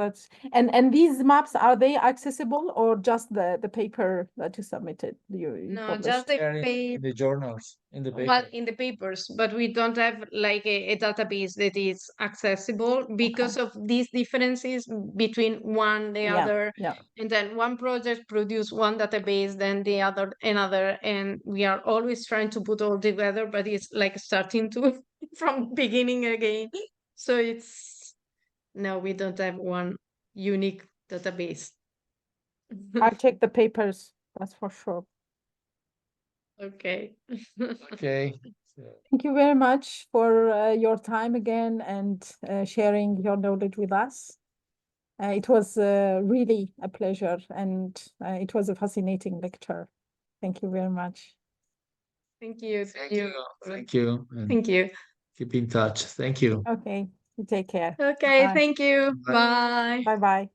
and these maps, are they accessible or just the paper that you submitted? You
No,
published?
just the
They are
pay.
in the journals, in the
Well,
paper.
in the papers, but we don't have like a database that is accessible because of these differences between one the
Yeah.
other,
Yeah.
and then one project produce one database, then the other another, and we are always trying to put all together, but it's like starting to from beginning again. So it's no, we don't have one unique database.
I check the papers, that's for sure.
Okay.
Okay. So,
Thank you very much for your time again and sharing your knowledge with us. It was really a pleasure and it was a fascinating lecture. Thank you very much.
Thank you.
thank you. Thank you. And
Thank you.
keep in touch. Thank you.
Okay, you take care.
Okay,
Bye.
thank you.
Bye.
Bye.
Bye-bye.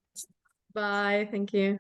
Bye. Thank you.